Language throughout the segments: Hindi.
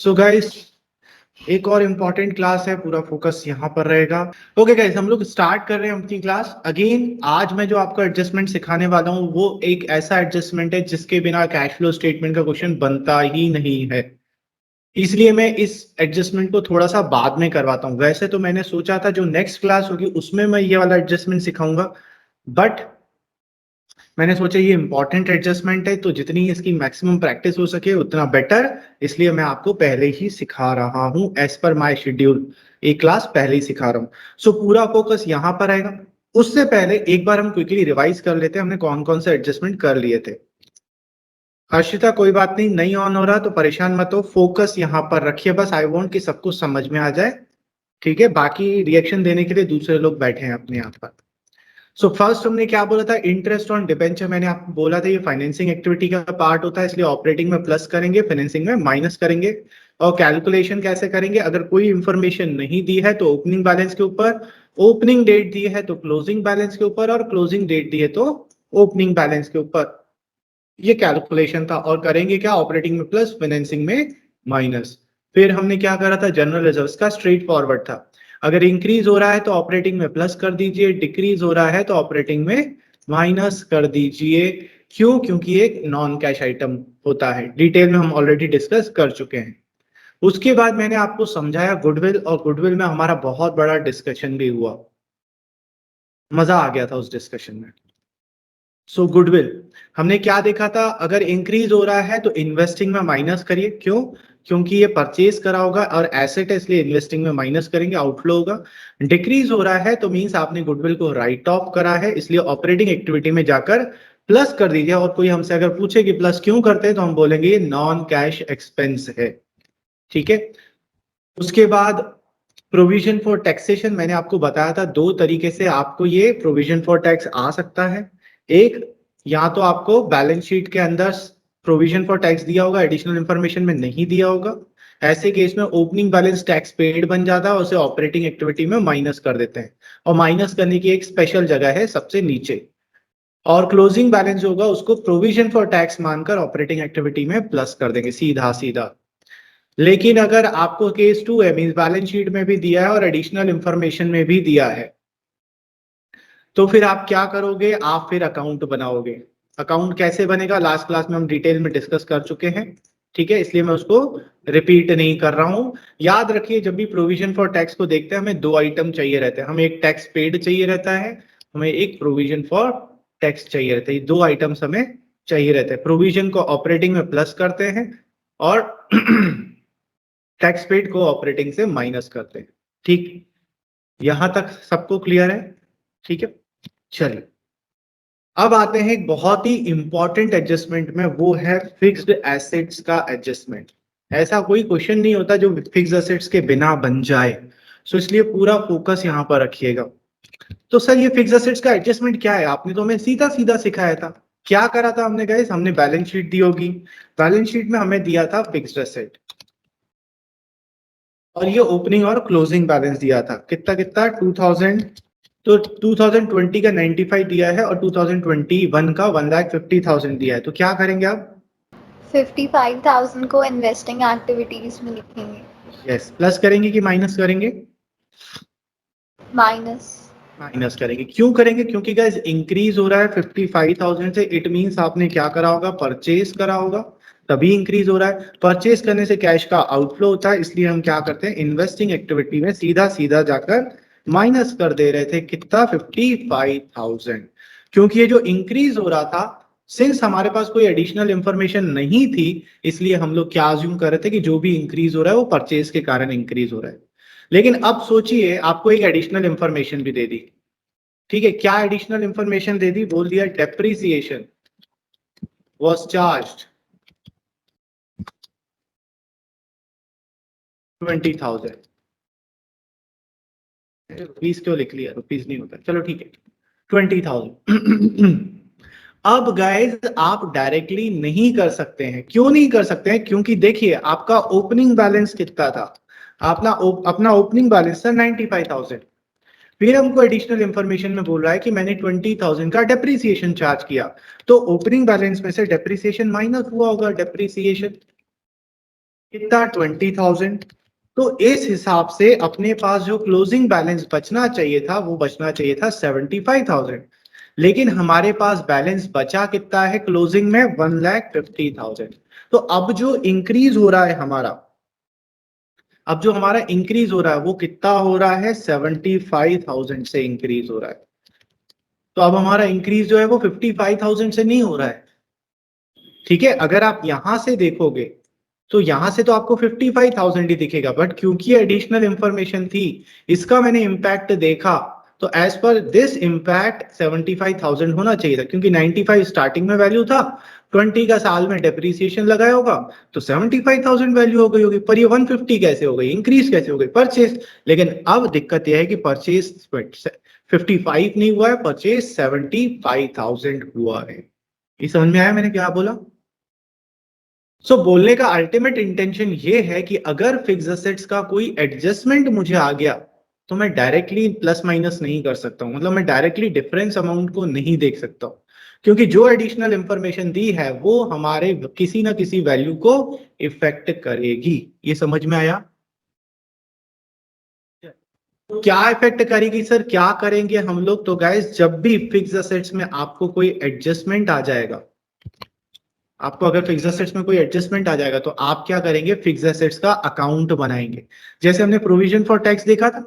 सो गाइस, एक और इम्पॉर्टेंट क्लास है, पूरा फोकस यहाँ पर रहेगा। ओके गाइस, हम लोग स्टार्ट कर रहे हैं अपनी क्लास अगेन। आज मैं जो आपको एडजस्टमेंट सिखाने वाला हूँ वो एक ऐसा एडजस्टमेंट है जिसके बिना कैश फ्लो स्टेटमेंट का क्वेश्चन बनता ही नहीं है। इसलिए मैं इस एडजस्टमेंट को थोड़ा सा बाद में करवाता हूँ। वैसे तो मैंने सोचा था जो नेक्स्ट क्लास होगी उसमें मैं ये वाला एडजस्टमेंट सिखाऊंगा, बट मैंने सोचा ये इंपॉर्टेंट एडजस्टमेंट है तो जितनी इसकी मैक्सिमम प्रैक्टिस हो सके उतना बेटर। इसलिए मैं आपको पहले ही सिखा रहा हूं एज पर माय शेड्यूल। एक क्लास पहले ही सिखा रहा हूं, सो पूरा फोकस यहाँ पर आएगा। उससे पहले एक बार हम क्विकली रिवाइज कर लेते हैं हमने कौन कौन से एडजस्टमेंट कर लिए थे। हर्षिता, कोई बात नहीं, नहीं ऑन हो रहा तो परेशान मत हो, फोकस यहाँ पर रखिए बस। आई वांट कि सबको समझ में आ जाए, ठीक है? बाकी रिएक्शन देने के लिए दूसरे लोग बैठे हैं अपने यहाँ पर। सो फर्स्ट हमने क्या बोला था, इंटरेस्ट ऑन डिबेंचर। मैंने आपको बोला था ये फाइनेंसिंग एक्टिविटी का पार्ट होता है, इसलिए ऑपरेटिंग में प्लस करेंगे, फाइनेंसिंग में माइनस करेंगे। और कैलकुलेशन कैसे करेंगे, अगर कोई इंफॉर्मेशन नहीं दी है तो ओपनिंग बैलेंस के ऊपर, ओपनिंग डेट दी है तो क्लोजिंग बैलेंस के ऊपर, और क्लोजिंग डेट दी है तो ओपनिंग बैलेंस के ऊपर। ये कैलकुलेशन था। और करेंगे क्या, ऑपरेटिंग में प्लस, फाइनेंसिंग में माइनस। फिर हमने क्या करा था, जनरल रिजर्व्स का स्ट्रेट फॉरवर्ड था। अगर इंक्रीज हो रहा है तो ऑपरेटिंग में प्लस कर दीजिए, डिक्रीज हो रहा है तो ऑपरेटिंग में माइनस कर दीजिए। क्यों? क्योंकि एक नॉन कैश आइटम होता है, डिटेल में हम ऑलरेडी डिस्कस कर चुके हैं। उसके बाद मैंने आपको समझाया गुडविल, और गुडविल में हमारा बहुत बड़ा डिस्कशन भी हुआ, मजा आ गया था उस डिस्कशन में। सो गुडविल हमने क्या देखा था, अगर इंक्रीज हो रहा है तो इन्वेस्टिंग में माइनस करिए। क्यों? क्योंकि ये परचेज करा होगा और एसेट है, इसलिए इन्वेस्टिंग में माइनस करेंगे, आउटफ्लो होगा। डिक्रीज हो रहा है तो मींस आपने गुडविल को राइट ऑफ करा है, इसलिए ऑपरेटिंग एक्टिविटी में जाकर प्लस कर दीजिए। और कोई हमसे अगर पूछे कि प्लस क्यों करते हैं तो हम बोलेंगे ये नॉन कैश एक्सपेंस है, ठीक है? उसके बाद प्रोविजन फॉर टैक्सेशन, मैंने आपको बताया था दो तरीके से आपको ये प्रोविजन फॉर टैक्स आ सकता है। एक, या तो आपको बैलेंस शीट के अंदर प्रोविजन फॉर टैक्स दिया होगा, एडिशनल इंफॉर्मेशन में नहीं दिया होगा। ऐसे केस में ओपनिंग बैलेंस टैक्स पेड बन जाता है और उसे ऑपरेटिंग एक्टिविटी में माइनस कर देते हैं। और माइनस करने की एक स्पेशल जगह है सबसे नीचे। और क्लोजिंग बैलेंस जो होगा उसको प्रोविजन फॉर टैक्स मानकर ऑपरेटिंग एक्टिविटी में प्लस कर देंगे, सीधा सीधा। लेकिन अगर आपको केस टू है, मीन बैलेंस शीट में भी दिया है और एडिशनल इंफॉर्मेशन में भी दिया है, तो फिर आप क्या करोगे, आप फिर अकाउंट बनाओगे। अकाउंट कैसे बनेगा लास्ट क्लास में हम डिटेल में डिस्कस कर चुके हैं, ठीक है? इसलिए मैं उसको रिपीट नहीं कर रहा हूं। याद रखिए, जब भी प्रोविजन फॉर टैक्स को देखते हैं हमें दो आइटम चाहिए रहते हैं, हमें एक टैक्स पेड चाहिए रहता है, हमें एक प्रोविजन फॉर टैक्स चाहिए रहता है। ये दो आइटम्स हमें चाहिए रहते हैं। प्रोविजन को ऑपरेटिंग में प्लस करते हैं और टैक्स पेड को ऑपरेटिंग से माइनस करते हैं, ठीक? यहां तक सबको क्लियर है? ठीक है, चलिए अब आते हैं एक बहुत ही इंपॉर्टेंट एडजस्टमेंट में, वो है फिक्स्ड एसेट्स का एडजस्टमेंट। ऐसा कोई क्वेश्चन नहीं होता जो फिक्स्ड एसेट्स के बिना बन जाए, सो इसलिए पूरा फोकस यहां पर रखिएगा। तो सर ये फिक्स्ड एसेट्स का एडजस्टमेंट क्या है, आपने तो हमें सीधा सीधा सिखाया था। क्या करा था हमने गाइस, हमने बैलेंस शीट दी होगी, बैलेंस शीट में हमें दिया था फिक्स्ड एसेट, और ये ओपनिंग और क्लोजिंग बैलेंस दिया था। कितना कितना, 2000। तो 2020 का 95 दिया है और 2021 का 1,50,000 दिया है। तो क्या करेंगे आप? 55,000 को इन्वेस्टिंग एक्टिविटीज में लिखेंगे। यस, प्लस करेंगे कि माइनस करेंगे? माइनस। माइनस करेंगे। क्यों करेंगे? क्योंकि गाइस इंक्रीज हो रहा है 55,000 से, इट मींस आपने क्या करा होगा, परचेज करा होगा, तभी इंक्रीज हो रहा है। परचेज करने से कैश का आउटफ्लो होता है, इसलिए हम क्या करते हैं, इन्वेस्टिंग एक्टिविटी में सीधा सीधा जाकर माइनस कर दे रहे थे। कितना? 55,000। क्योंकि ये जो इंक्रीज हो रहा था, सिंस हमारे पास कोई एडिशनल इंफॉर्मेशन नहीं थी, इसलिए हम लोग क्या अज्यूम कर रहे थे कि जो भी इंक्रीज हो रहा है वो परचेज के कारण इंक्रीज हो रहा है। लेकिन अब सोचिए, आपको एक एडिशनल इंफॉर्मेशन भी दे दी, ठीक है? क्या एडिशनल इंफॉर्मेशन दे दी? बोल दिया डेप्रीसिएशन वाज चार्ज्ड 20,000। रुपीस क्यों लिख लिया, रुपीस नहीं होता, चलो ठीक है, 20,000। अब गाइस आप डायरेक्टली नहीं कर सकते हैं। क्यों नहीं कर सकते हैं? क्योंकि देखिए आपका ओपनिंग बैलेंस कितना था, अपना ओपनिंग बैलेंस था 95,000। फिर हमको एडिशनल इंफॉर्मेशन में बोल रहा है कि मैंने 20,000 का डेप्रीसिएशन चार्ज किया, तो ओपनिंग बैलेंस में से डेप्रीसिएशन माइनस हुआ होगा, डेप्रीसिएशन। कितना 20,000। तो इस हिसाब से अपने पास जो क्लोजिंग बैलेंस बचना चाहिए था वो बचना चाहिए था 75,000, लेकिन हमारे पास बैलेंस बचा कितना है क्लोजिंग में 1,50,000। तो अब जो इंक्रीज हो रहा है हमारा, अब जो हमारा इंक्रीज हो रहा है वो कितना हो रहा है 75,000 से इंक्रीज हो रहा है। तो अब हमारा इंक्रीज जो है वो 55,000 से नहीं हो रहा है। ठीक है, अगर आप यहां से देखोगे तो यहां से तो आपको 55,000 ही दिखेगा, बट क्योंकि एडिशनल इंफॉर्मेशन थी, इसका मैंने इम्पैक्ट देखा, तो एज पर दिस इम्पैक्ट 75,000 होना चाहिए था, क्योंकि 95 स्टार्टिंग में वैल्यू था, 20 का साल में डेप्रिसिएशन लगाया होगा तो 75,000 वैल्यू हो गई होगी। पर ये 150 कैसे हो गई, इंक्रीज कैसे हो गई, परचेज। लेकिन अब दिक्कत यह है कि परचेज 55 नहीं हुआ है, परचेज 75,000 हुआ है। ये समझ में आया मैंने क्या बोला? बोलने का अल्टीमेट इंटेंशन ये है कि अगर फिक्स असेट्स का कोई एडजस्टमेंट मुझे आ गया तो मैं डायरेक्टली प्लस माइनस नहीं कर सकता हूं, मतलब मैं डायरेक्टली डिफरेंस अमाउंट को नहीं देख सकता हूं, क्योंकि जो एडिशनल इंफॉर्मेशन दी है वो हमारे किसी ना किसी वैल्यू को इफेक्ट करेगी। ये समझ में आया? तो क्या इफेक्ट करेगी सर, क्या करेंगे हम लोग? तो गाइस, जब भी फिक्स असेट्स में आपको कोई एडजस्टमेंट आ जाएगा, आपको अगर फिक्स एसेट्स में कोई एडजस्टमेंट आ जाएगा तो आप क्या करेंगे, फिक्स एसेट्स का अकाउंट बनाएंगे। जैसे हमने प्रोविजन फॉर टैक्स देखा था,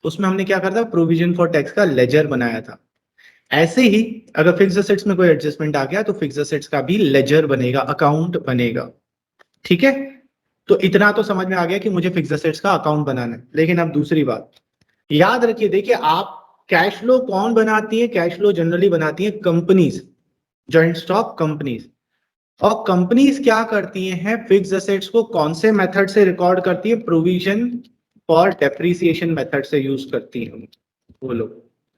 उसमें हमने क्या करा था, प्रोविजन फॉर टैक्स का लेजर बनाया था। ऐसे ही अगर फिक्स एसेट्स में कोई एडजस्टमेंट आ गया तो फिक्स एसेट्स का भी लेजर बनेगा, अकाउंट बनेगा। ठीक है, तो इतना तो समझ में आ गया कि मुझे फिक्स एसेट्स का अकाउंट बनाना है। लेकिन अब दूसरी बात याद रखिए, देखिए आप, कैश फ्लो कौन बनाती है? कैश फ्लो जनरली बनाती है कंपनीज, जॉइंट स्टॉक कंपनीज। और कंपनीज क्या करती हैं, फिक्स एसेट्स को कौन से मेथड से रिकॉर्ड करती है? प्रोविजन फॉर डेप्रिसिएशन मेथड से यूज करती है वो लोग।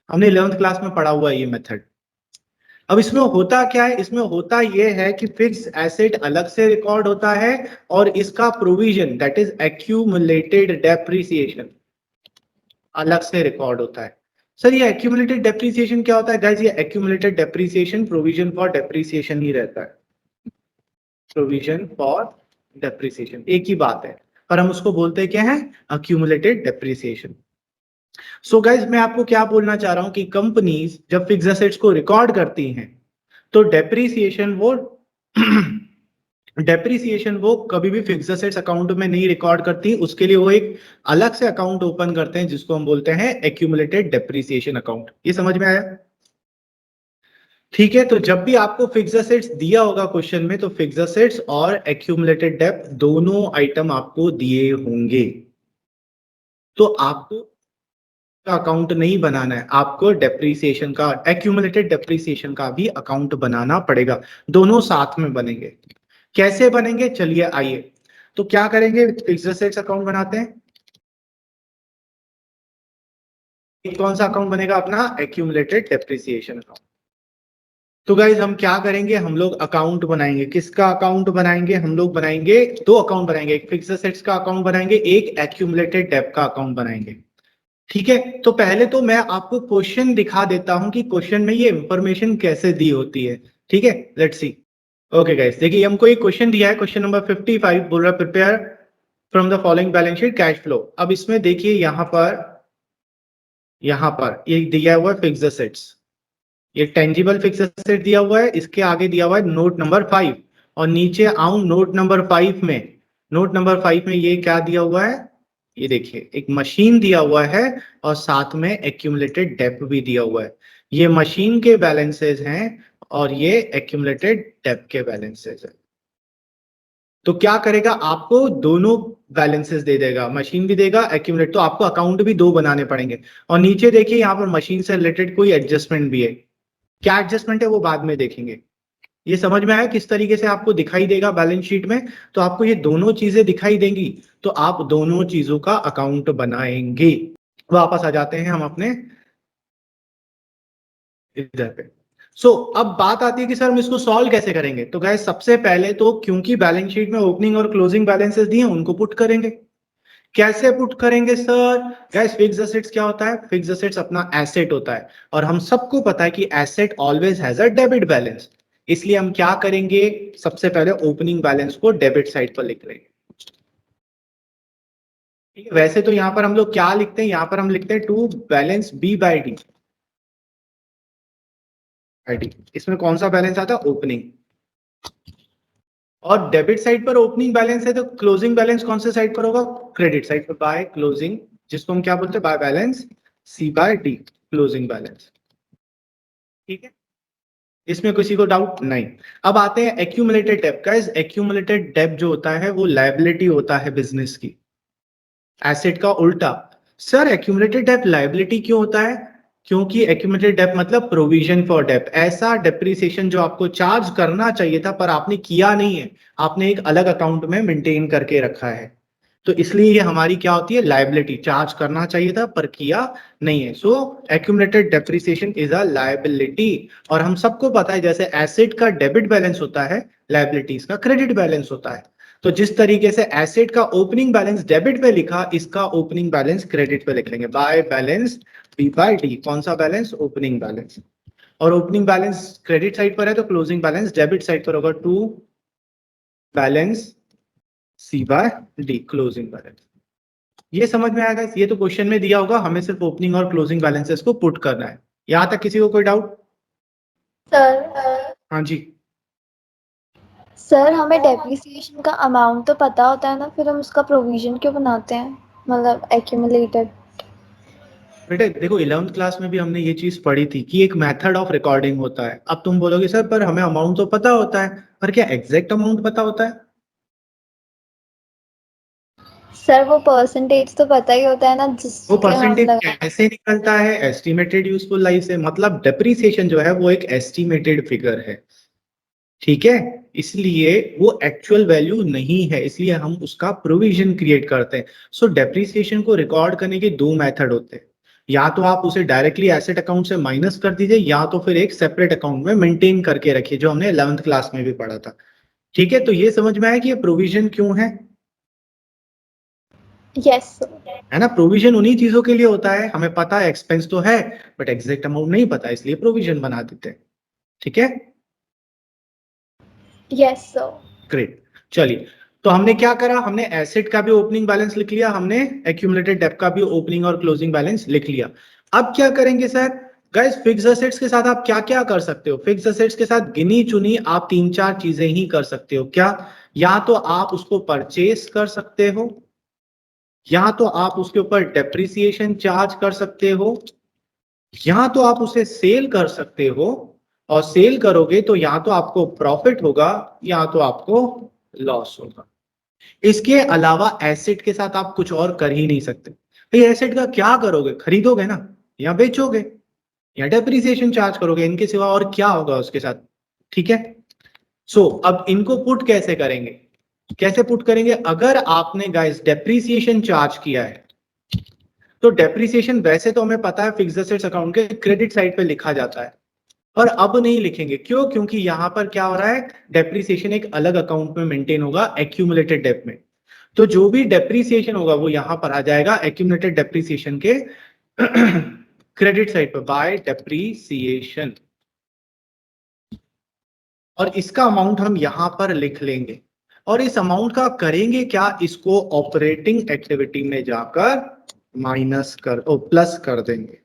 हमने 11th क्लास में पढ़ा हुआ है ये मेथड। अब इसमें होता क्या है, इसमें होता यह है कि फिक्स एसेट अलग से रिकॉर्ड होता है और इसका provision, that is accumulated depreciation, अलग से रिकॉर्ड होता है। सर ये एक्यूमुलेटेड डेप्रिसिएशन क्या होता है? गाइस, ये accumulated depreciation provision for depreciation ही रहता है, प्रोविजन फॉर डेप्रिसिएशन एक ही बात है, पर हम उसको बोलते क्या है, अक्यूमुलेटेड डेप्रिसिएशन। सो गाइज, मैं आपको क्या बोलना चाह रहा हूं कि कंपनीज जब फिक्स एसेट्स को रिकॉर्ड करती हैं तो डेप्रिसिएशन वो डेप्रिसिएशन वो कभी भी फिक्स एसेट्स अकाउंट में नहीं रिकॉर्ड करती, उसके लिए वो एक अलग से अकाउंट ओपन करते हैं जिसको हम बोलते हैं एक्यूमुलेटेड डेप्रिसिएशन अकाउंट। ये समझ में आया? ठीक है, तो जब भी आपको फिक्स एसेट्स दिया होगा क्वेश्चन में, तो फिक्स एसेट्स और एक्यूमुलेटेड डेप्ट दोनों आइटम आपको दिए होंगे, तो आपको अकाउंट नहीं बनाना है, आपको डेप्रिसिएशन का, एक्यूमुलेटेड डेप्रिसिएशन का भी अकाउंट बनाना पड़ेगा। दोनों साथ में बनेंगे। कैसे बनेंगे, चलिए आइए। तो क्या करेंगे, फिक्स एसेट्स अकाउंट बनाते हैं। कौन सा अकाउंट बनेगा अपना, एक्यूमुलेटेड डेप्रिसिएशन अकाउंट। तो गाइज हम क्या करेंगे, हम लोग अकाउंट बनाएंगे। किसका अकाउंट बनाएंगे? हम लोग बनाएंगे दो अकाउंट बनाएंगे, एक फिक्स एसेट्स का अकाउंट बनाएंगे, एक एक्यूमुलेटेड डेब्ट का अकाउंट बनाएंगे। ठीक है, तो पहले तो मैं आपको क्वेश्चन दिखा देता हूं कि क्वेश्चन में ये इंफॉर्मेशन कैसे दी होती है। ठीक है, लेट्स सी। ओके गाइस, देखिए हमको एक क्वेश्चन दिया है, क्वेश्चन नंबर 55 बोल रहा है prepare from the following balance sheet cash flow. अब इसमें देखिए यहां पर ये दिया हुआ है फिक्स एसेट्स, ये टेंजिबल फिक्स एसेट दिया हुआ है, इसके आगे दिया हुआ है नोट नंबर 5, और नीचे आऊं नोट नंबर 5 में, नोट नंबर 5 में ये क्या दिया हुआ है, ये देखिए एक मशीन दिया हुआ है और साथ में एक्यूमुलेटेड डेप्ट भी दिया हुआ है। ये मशीन के बैलेंसेस हैं और ये एक्यूमुलेटेड डेप्ट के बैलेंसेस हैं। तो क्या करेगा, आपको दोनों बैलेंसेस दे देगा, मशीन भी देगा, एक्यूमुलेट, तो आपको अकाउंट भी दो बनाने पड़ेंगे। और नीचे देखिए यहाँ पर मशीन से रिलेटेड कोई एडजस्टमेंट भी है, क्या एडजस्टमेंट है वो बाद में देखेंगे। ये समझ में आया किस तरीके से आपको दिखाई देगा बैलेंस शीट में? तो आपको ये दोनों चीजें दिखाई देंगी, तो आप दोनों चीजों का अकाउंट बनाएंगे। वापस आ जाते हैं हम अपने इधर पे। अब बात आती है कि सर हम इसको सॉल्व कैसे करेंगे। तो गाइस, सबसे पहले तो क्योंकि बैलेंस शीट में ओपनिंग और क्लोजिंग बैलेंसेस दिए हैं, उनको पुट करेंगे। कैसे पुट करेंगे सर? गाइस, फिक्स एसेट्स क्या होता है? फिक्स एसेट्स अपना एसेट होता है, और हम सबको पता है कि asset always has a debit balance. इसलिए हम क्या करेंगे, सबसे पहले ओपनिंग बैलेंस को डेबिट साइड पर लिख लेंगे। ठीक है, वैसे तो यहाँ पर हम लोग क्या लिखते हैं, यहाँ पर हम लिखते हैं to balance B by D. इसमें कौन सा बैलेंस आता है, ओपनिंग। और डेबिट साइड पर ओपनिंग बैलेंस है तो क्लोजिंग बैलेंस कौन से साइड पर होगा, क्रेडिट साइड पर, बाय क्लोजिंग, जिसको हम क्या बोलते हैं, by balance C by D, closing balance. ठीक है, इसमें किसी को डाउट नहीं। अब आते हैं एक्यूमुलेटेड डेब्ट। गाइस एक्यूमुलेटेड डेब्ट जो होता है वो लायबिलिटी होता है बिजनेस की, एसेट का उल्टा। सर एक्यूमुलेटेड डेब्ट लायबिलिटी क्यों होता है, क्योंकि एक्यूमुलेटेड डेब्ट मतलब प्रोविजन फॉर डेब्ट, ऐसा डेप्रिसिएशन जो आपको चार्ज करना चाहिए था पर आपने किया नहीं है, आपने एक अलग अकाउंट में मेंटेन करके रखा है, तो इसलिए ये हमारी क्या होती है, लायबिलिटी। चार्ज करना चाहिए था पर किया नहीं है, so accumulated depreciation is a liability. और हम सबको पता है जैसे एसेट का डेबिट बैलेंस होता है, लायबिलिटीज का क्रेडिट बैलेंस होता है। तो जिस तरीके से एसेट का ओपनिंग बैलेंस डेबिट पे लिखा, इसका ओपनिंग बैलेंस क्रेडिट पे लिख लेंगे, by balance B by D. कौन सा बैलेंस, ओपनिंग बैलेंस। और ओपनिंग बैलेंस क्रेडिट साइड पर है तो क्लोजिंग बैलेंस डेबिट साइड पर होगा, to balance C by D, closing balance. ये समझ में आएगा, ये तो क्वेश्चन में दिया होगा, हमें सिर्फ ओपनिंग और क्लोजिंग बैलेंसेस को पुट करना है। यहां तक किसी को कोई डाउट? सर हाँ जी। सर हमें डेप्रिसिएशन का अमाउंट तो पता होता है ना, फिर हम उसका प्रोविजन क्यों बनाते हैं, मतलब एक्यूमुलेटेड। बेटे देखो 11th क्लास में भी हमने ये चीज पढ़ी थी कि एक मेथड ऑफ रिकॉर्डिंग होता है। अब तुम बोलोगे सर पर हमें अमाउंट तो पता होता है, पर क्या एग्जैक्ट अमाउंट पता होता है? सर वो परसेंटेज तो पता ही होता है ना, वो जिसके हम परसेंटेज लगा। कैसे निकलता है, एस्टिमेटेड यूजफुल लाइफ से। मतलब डेप्रिसिएशन जो है वो एक एस्टिमेटेड फिगर है, ठीक है, इसलिए वो एक्चुअल वैल्यू नहीं है, इसलिए हम उसका प्रोविजन क्रिएट करते हैं। सो डेप्रिसिएशन को रिकॉर्ड करने के दो मेथड होते हैं, या तो आप उसे डायरेक्टली एसेट अकाउंट से माइनस कर दीजिए, या तो फिर एक सेपरेट अकाउंट में मेंटेन करके रखिए, जो हमने 11th क्लास में भी पढ़ा था। ठीक है, तो ये समझ में आया कि ये प्रोविजन क्यों है। यस है ना, प्रोविजन उन्हीं चीजों के लिए होता है, हमें पता है एक्सपेंस तो है बट एग्जैक्ट अमाउंट नहीं पता, इसलिए प्रोविजन बना देते हैं। ठीक है, यस सर। ग्रेट। चलिए, तो हमने क्या करा, हमने एसेट का भी ओपनिंग बैलेंस लिख लिया, हमने एक्यूमुलेटेड डेब्ट का भी ओपनिंग और क्लोजिंग बैलेंस लिख लिया। अब क्या करेंगे सर, गाइस फिक्स असेट्स के साथ आप क्या क्या कर सकते हो, फिक्स असेट्स के साथ गिनी चुनी आप तीन चार चीजें ही कर सकते हो। क्या, या तो आप उसको परचेस कर सकते हो, या तो आप उसके ऊपर डेप्रिसिएशन चार्ज कर सकते हो, या तो आप उसे सेल कर सकते हो, और सेल करोगे तो या तो आपको प्रॉफिट होगा या तो आपको लॉस होगा। इसके अलावा एसेट के साथ आप कुछ और कर ही नहीं सकते। भाई एसेट का क्या करोगे, खरीदोगे ना, या बेचोगे, या डेप्रिसिएशन चार्ज करोगे, इनके सिवा और क्या होगा उसके साथ। ठीक है, सो अब इनको पुट कैसे करेंगे, कैसे पुट करेंगे, अगर आपने गाइस डेप्रिसिएशन चार्ज किया है तो डेप्रिसिएशन वैसे तो हमें पता है फिक्स्ड एसेट्स अकाउंट के क्रेडिट साइड पे लिखा जाता है, और अब नहीं लिखेंगे। क्यों, क्योंकि यहां पर क्या हो रहा है, डेप्रिसिएशन एक अलग अकाउंट में मेंटेन होगा, एक्यूमुलेटेड डेब्ट में। तो जो भी डेप्रिसिएशन होगा वो यहां पर आ जाएगा एक्यूमुलेटेड डेप्रिसिएशन के क्रेडिट साइड पर, बाय डेप्रिसिएशन। और इसका अमाउंट हम यहां पर लिख लेंगे, और इस अमाउंट का करेंगे क्या, इसको ऑपरेटिंग एक्टिविटी में जाकर माइनस कर प्लस कर देंगे।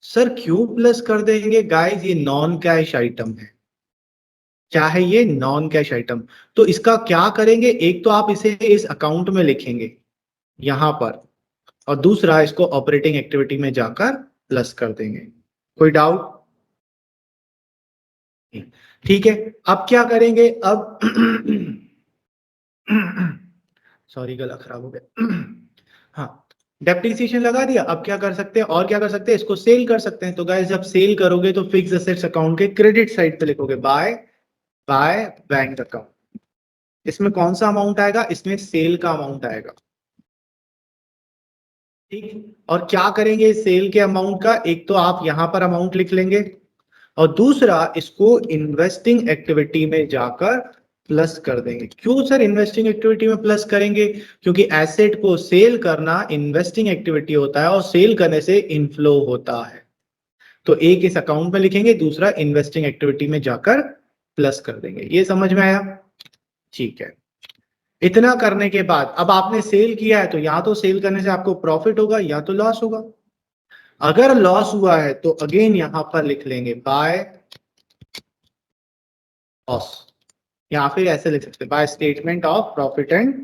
सर क्यों प्लस कर देंगे गाइस, ये नॉन कैश आइटम है। क्या है ये, नॉन कैश आइटम। तो इसका क्या करेंगे, एक तो आप इसे इस अकाउंट में लिखेंगे यहां पर, और दूसरा इसको ऑपरेटिंग एक्टिविटी में जाकर प्लस कर देंगे। कोई डाउट? ठीक है, अब क्या करेंगे, अब सॉरी गला खराब हो गया। हाँ, डेप्रिसिएशन लगा दिया, अब क्या कर सकते हैं, और क्या कर सकते हैं, इसको सेल कर सकते हैं। तो गाइस जब सेल करोगे तो फिक्स एसेट्स अकाउंट के क्रेडिट साइड पे लिखोगे बाय बैंक अकाउंट। इसमें कौन सा अमाउंट आएगा, इसमें सेल का अमाउंट आएगा। ठीक, और क्या करेंगे सेल के अमाउंट का, एक तो आप यहां पर अमाउंट लिख लेंगे, और दूसरा इसको इन्वेस्टिंग एक्टिविटी में जाकर प्लस कर देंगे। क्यों सर इन्वेस्टिंग एक्टिविटी में प्लस करेंगे, क्योंकि एसेट को सेल करना इन्वेस्टिंग एक्टिविटी होता है, और सेल करने से इनफ्लो होता है। तो एक इस अकाउंट में लिखेंगे, दूसरा इन्वेस्टिंग एक्टिविटी में जाकर प्लस कर देंगे। ये समझ में आया? ठीक है, इतना करने के बाद अब आपने सेल किया है तो या तो सेल करने से आपको प्रॉफिट होगा या तो लॉस होगा। अगर लॉस हुआ है तो अगेन यहां पर लिख लेंगे बाय लॉस, या फिर ऐसे लिख सकते हैं by statement of profit and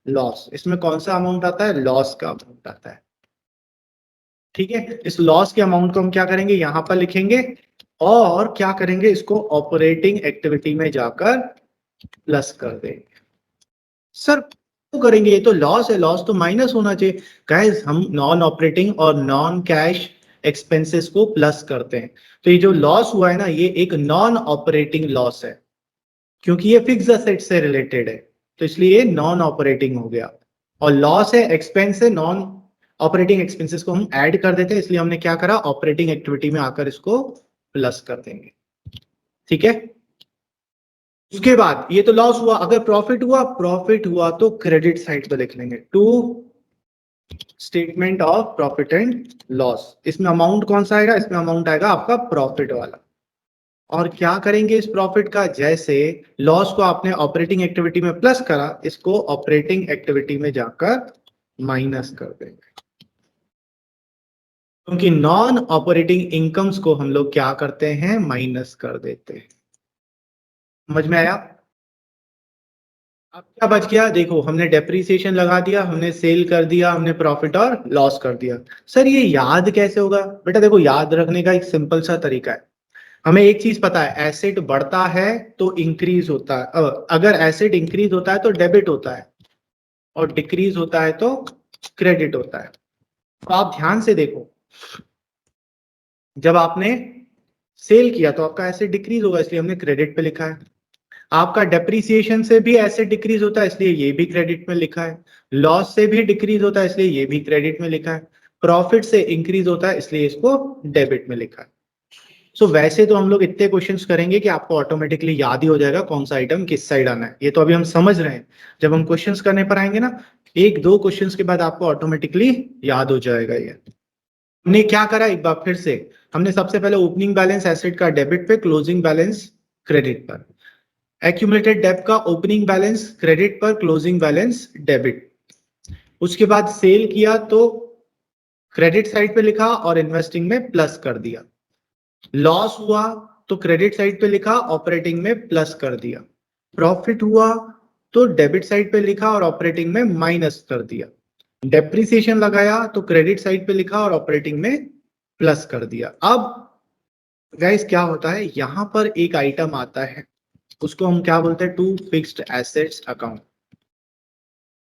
loss. इसमें कौन सा अमाउंट आता है? लॉस का अमाउंट आता है। ठीक है, इस लॉस के अमाउंट को हम क्या करेंगे? यहां पर लिखेंगे और क्या करेंगे? इसको ऑपरेटिंग एक्टिविटी में जाकर प्लस कर देंगे। सर तो करेंगे, ये तो लॉस है, लॉस तो माइनस होना चाहिए। गाइस हम नॉन ऑपरेटिंग और नॉन कैश एक्सपेंसेस को प्लस करते हैं, तो ये जो लॉस हुआ है ना, ये एक नॉन ऑपरेटिंग लॉस है क्योंकि ये फिक्स असेट से रिलेटेड है, तो इसलिए ये नॉन ऑपरेटिंग हो गया। और लॉस है, एक्सपेंस है, नॉन ऑपरेटिंग एक्सपेंसेस को हम ऐड कर देते हैं, इसलिए हमने क्या करा? ऑपरेटिंग एक्टिविटी में आकर इसको प्लस कर देंगे। ठीक है, उसके बाद ये तो लॉस हुआ। अगर प्रॉफिट हुआ, प्रॉफिट हुआ तो क्रेडिट साइड पे लिख लेंगे to statement of profit and loss. इसमें अमाउंट कौन सा आएगा? इसमें अमाउंट आएगा आपका प्रॉफिट वाला। और क्या करेंगे इस प्रॉफिट का? जैसे लॉस को आपने ऑपरेटिंग एक्टिविटी में प्लस करा, इसको ऑपरेटिंग एक्टिविटी में जाकर माइनस कर देंगे, क्योंकि नॉन ऑपरेटिंग इनकम्स को हम लोग क्या करते हैं? माइनस कर देते हैं। समझ में आया? अब क्या बच गया? देखो, हमने डेप्रीसिएशन लगा दिया, हमने सेल कर दिया, हमने प्रॉफिट और लॉस कर दिया। सर ये याद कैसे होगा? बेटा देखो, याद रखने का एक सिंपल सा तरीका है। हमें एक चीज पता है, एसेट बढ़ता है तो इंक्रीज होता है, अगर एसेट इंक्रीज होता है तो डेबिट होता है, और डिक्रीज होता है तो क्रेडिट होता है। तो आप ध्यान से देखो, जब आपने सेल किया तो आपका एसेट डिक्रीज होगा, इसलिए हमने क्रेडिट पे लिखा है। आपका डेप्रीसिएशन से भी एसेट डिक्रीज होता है, इसलिए ये भी क्रेडिट में लिखा है। लॉस से भी डिक्रीज होता है, इसलिए ये भी क्रेडिट में लिखा है। प्रॉफिट से इंक्रीज होता है, इसलिए इसको डेबिट में लिखा है। सो वैसे तो हम लोग इतने क्वेश्चंस करेंगे कि आपको ऑटोमेटिकली याद ही हो जाएगा कौन सा आइटम किस साइड आना है। ये तो अभी हम समझ रहे हैं, जब हम क्वेश्चंस करने पर आएंगे ना, एक दो क्वेश्चंस के बाद आपको ऑटोमेटिकली याद हो जाएगा। ये हमने क्या करा एक बार फिर से, हमने सबसे पहले ओपनिंग बैलेंस एसेट का डेबिट पे, क्लोजिंग बैलेंस क्रेडिट पर। एक्यूमुलेटेड डेब्ट का ओपनिंग बैलेंस क्रेडिट पर, क्लोजिंग बैलेंस डेबिट। उसके बाद सेल किया तो क्रेडिट साइड पे लिखा और इन्वेस्टिंग में प्लस कर दिया। लॉस हुआ तो क्रेडिट साइड पे लिखा, ऑपरेटिंग में प्लस कर दिया। प्रॉफिट हुआ तो डेबिट साइड पे लिखा और ऑपरेटिंग में माइनस कर दिया। डेप्रिसिएशन लगाया तो क्रेडिट साइड पे लिखा और ऑपरेटिंग में प्लस कर दिया। अब गाइस क्या होता है, यहां पर एक आइटम आता है, उसको हम क्या बोलते हैं? To fixed assets account.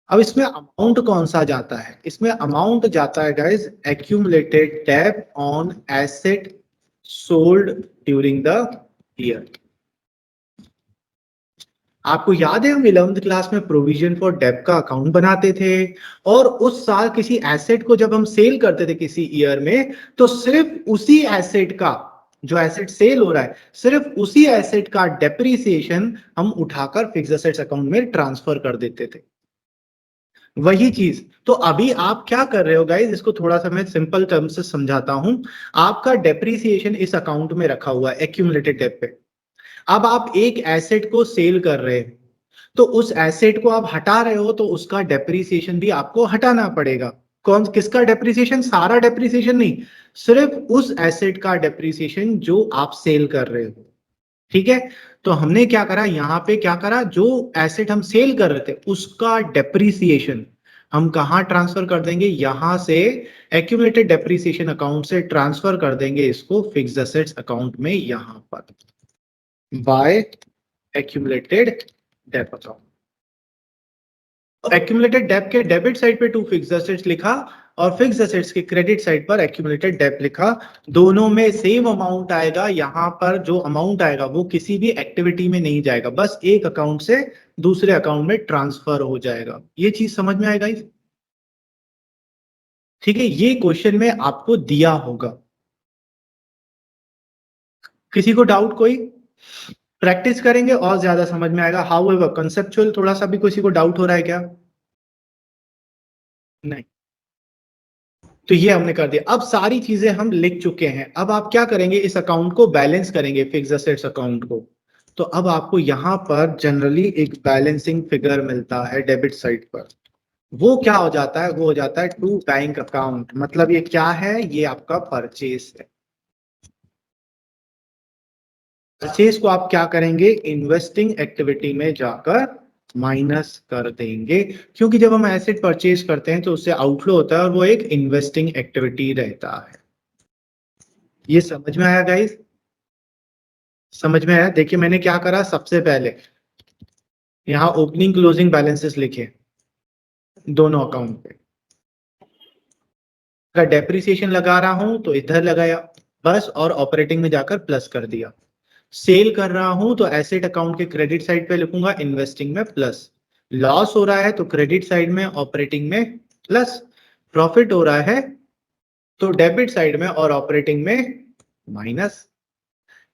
अब इसमें अमाउंट कौन सा जाता है? इसमें अमाउंट जाता है गाइस एक्यूमुलेटेड डेब्ट on asset sold during the year. आपको याद है हम 11th क्लास में प्रोविजन फॉर डेब्ट का अकाउंट बनाते थे, और उस साल किसी एसेट को जब हम सेल करते थे किसी ईयर में, तो सिर्फ उसी एसेट का, जो एसेट सेल हो रहा है, सिर्फ उसी एसेट का डेप्रिसिएशन हम उठाकर फिक्स्ड एसेट्स अकाउंट में ट्रांसफर कर देते थे। वही चीज तो अभी आप क्या कर रहे हो गाइस, इसको थोड़ा सा मैं सिंपल टर्म से समझाता हूं। आपका डेप्रिसिएशन इस अकाउंट में रखा हुआ है एक्यूमुलेटेड डेब्ट पे। अब आप एक एसेट को सेल कर रहे हो, तो उस एसेट को आप हटा रहे हो, तो उसका डेप्रिसिएशन भी आपको हटाना पड़ेगा। कौन किसका डेप्रिसिएशन? सारा डेप्रिसिएशन नहीं, सिर्फ उस एसेट का डेप्रिसिएशन जो आप सेल कर रहे हो। ठीक है, तो हमने क्या करा यहां पे? क्या करा, जो एसेट हम सेल कर रहे थे उसका डेप्रिसिएशन हम कहां ट्रांसफर कर देंगे? यहां से एक्यूमुलेटेड डेप्रिसिएशन अकाउंट से ट्रांसफर कर देंगे इसको फिक्स्ड एसेट्स अकाउंट में, यहां पर बाय एक्यूमुलेटेड डेब्ट अकाउंट। एक्यूमुलेटेड डेब्ट के डेबिट साइड पे टू फिक्स्ड एसेट्स लिखा, और फिक्स्ड एसेट्स के क्रेडिट साइड पर एक्यूमुलेटेड डेब्ट लिखा। दोनों में सेम अमाउंट आएगा। यहां पर जो अमाउंट आएगा वो किसी भी एक्टिविटी में नहीं जाएगा, बस एक अकाउंट से दूसरे अकाउंट में ट्रांसफर हो जाएगा। ये चीज समझ में आएगा? ठीक है, ये क्वेश्चन में आपको दिया होगा। किसी को डाउट कोई? प्रैक्टिस करेंगे और ज्यादा समझ में आएगा। हाउ एवर कंसेप्चुअल थोड़ा सा भी किसी को डाउट हो रहा है क्या? नहीं, तो ये हमने कर दिया। अब सारी चीजें हम लिख चुके हैं। अब आप क्या करेंगे? इस अकाउंट को बैलेंस करेंगे, फिक्स्ड एसेट्स अकाउंट को। तो अब आपको यहाँ पर जनरली एक बैलेंसिंग फिगर मिलता है डेबिट साइड पर। वो क्या हो जाता है, वो हो जाता है टू बैंक अकाउंट। मतलब ये क्या है, ये आपका परचेस है। परचेस को आप क्या करेंगे, इन्वेस्टिंग एक्टिविटी में जाकर माइनस कर देंगे, क्योंकि जब हम एसेट परचेज करते हैं तो उससे आउटफ्लो होता है और वो एक इन्वेस्टिंग एक्टिविटी रहता है। ये समझ में आया गाइस? समझ में आया? देखिए मैंने क्या करा, सबसे पहले यहाँ ओपनिंग क्लोजिंग बैलेंसेस लिखे दोनों अकाउंट पे। अगर डेप्रिसिएशन लगा रहा हूं तो इधर लगाया बस, और ऑपरेटिंग में जाकर प्लस कर दिया। सेल कर रहा हूं तो एसेट अकाउंट के क्रेडिट साइड पे लिखूंगा, इन्वेस्टिंग में प्लस। लॉस हो रहा है तो क्रेडिट साइड में ऑपरेटिंग में प्लस। प्रॉफिट हो रहा है तो डेबिट साइड में और ऑपरेटिंग में माइनस।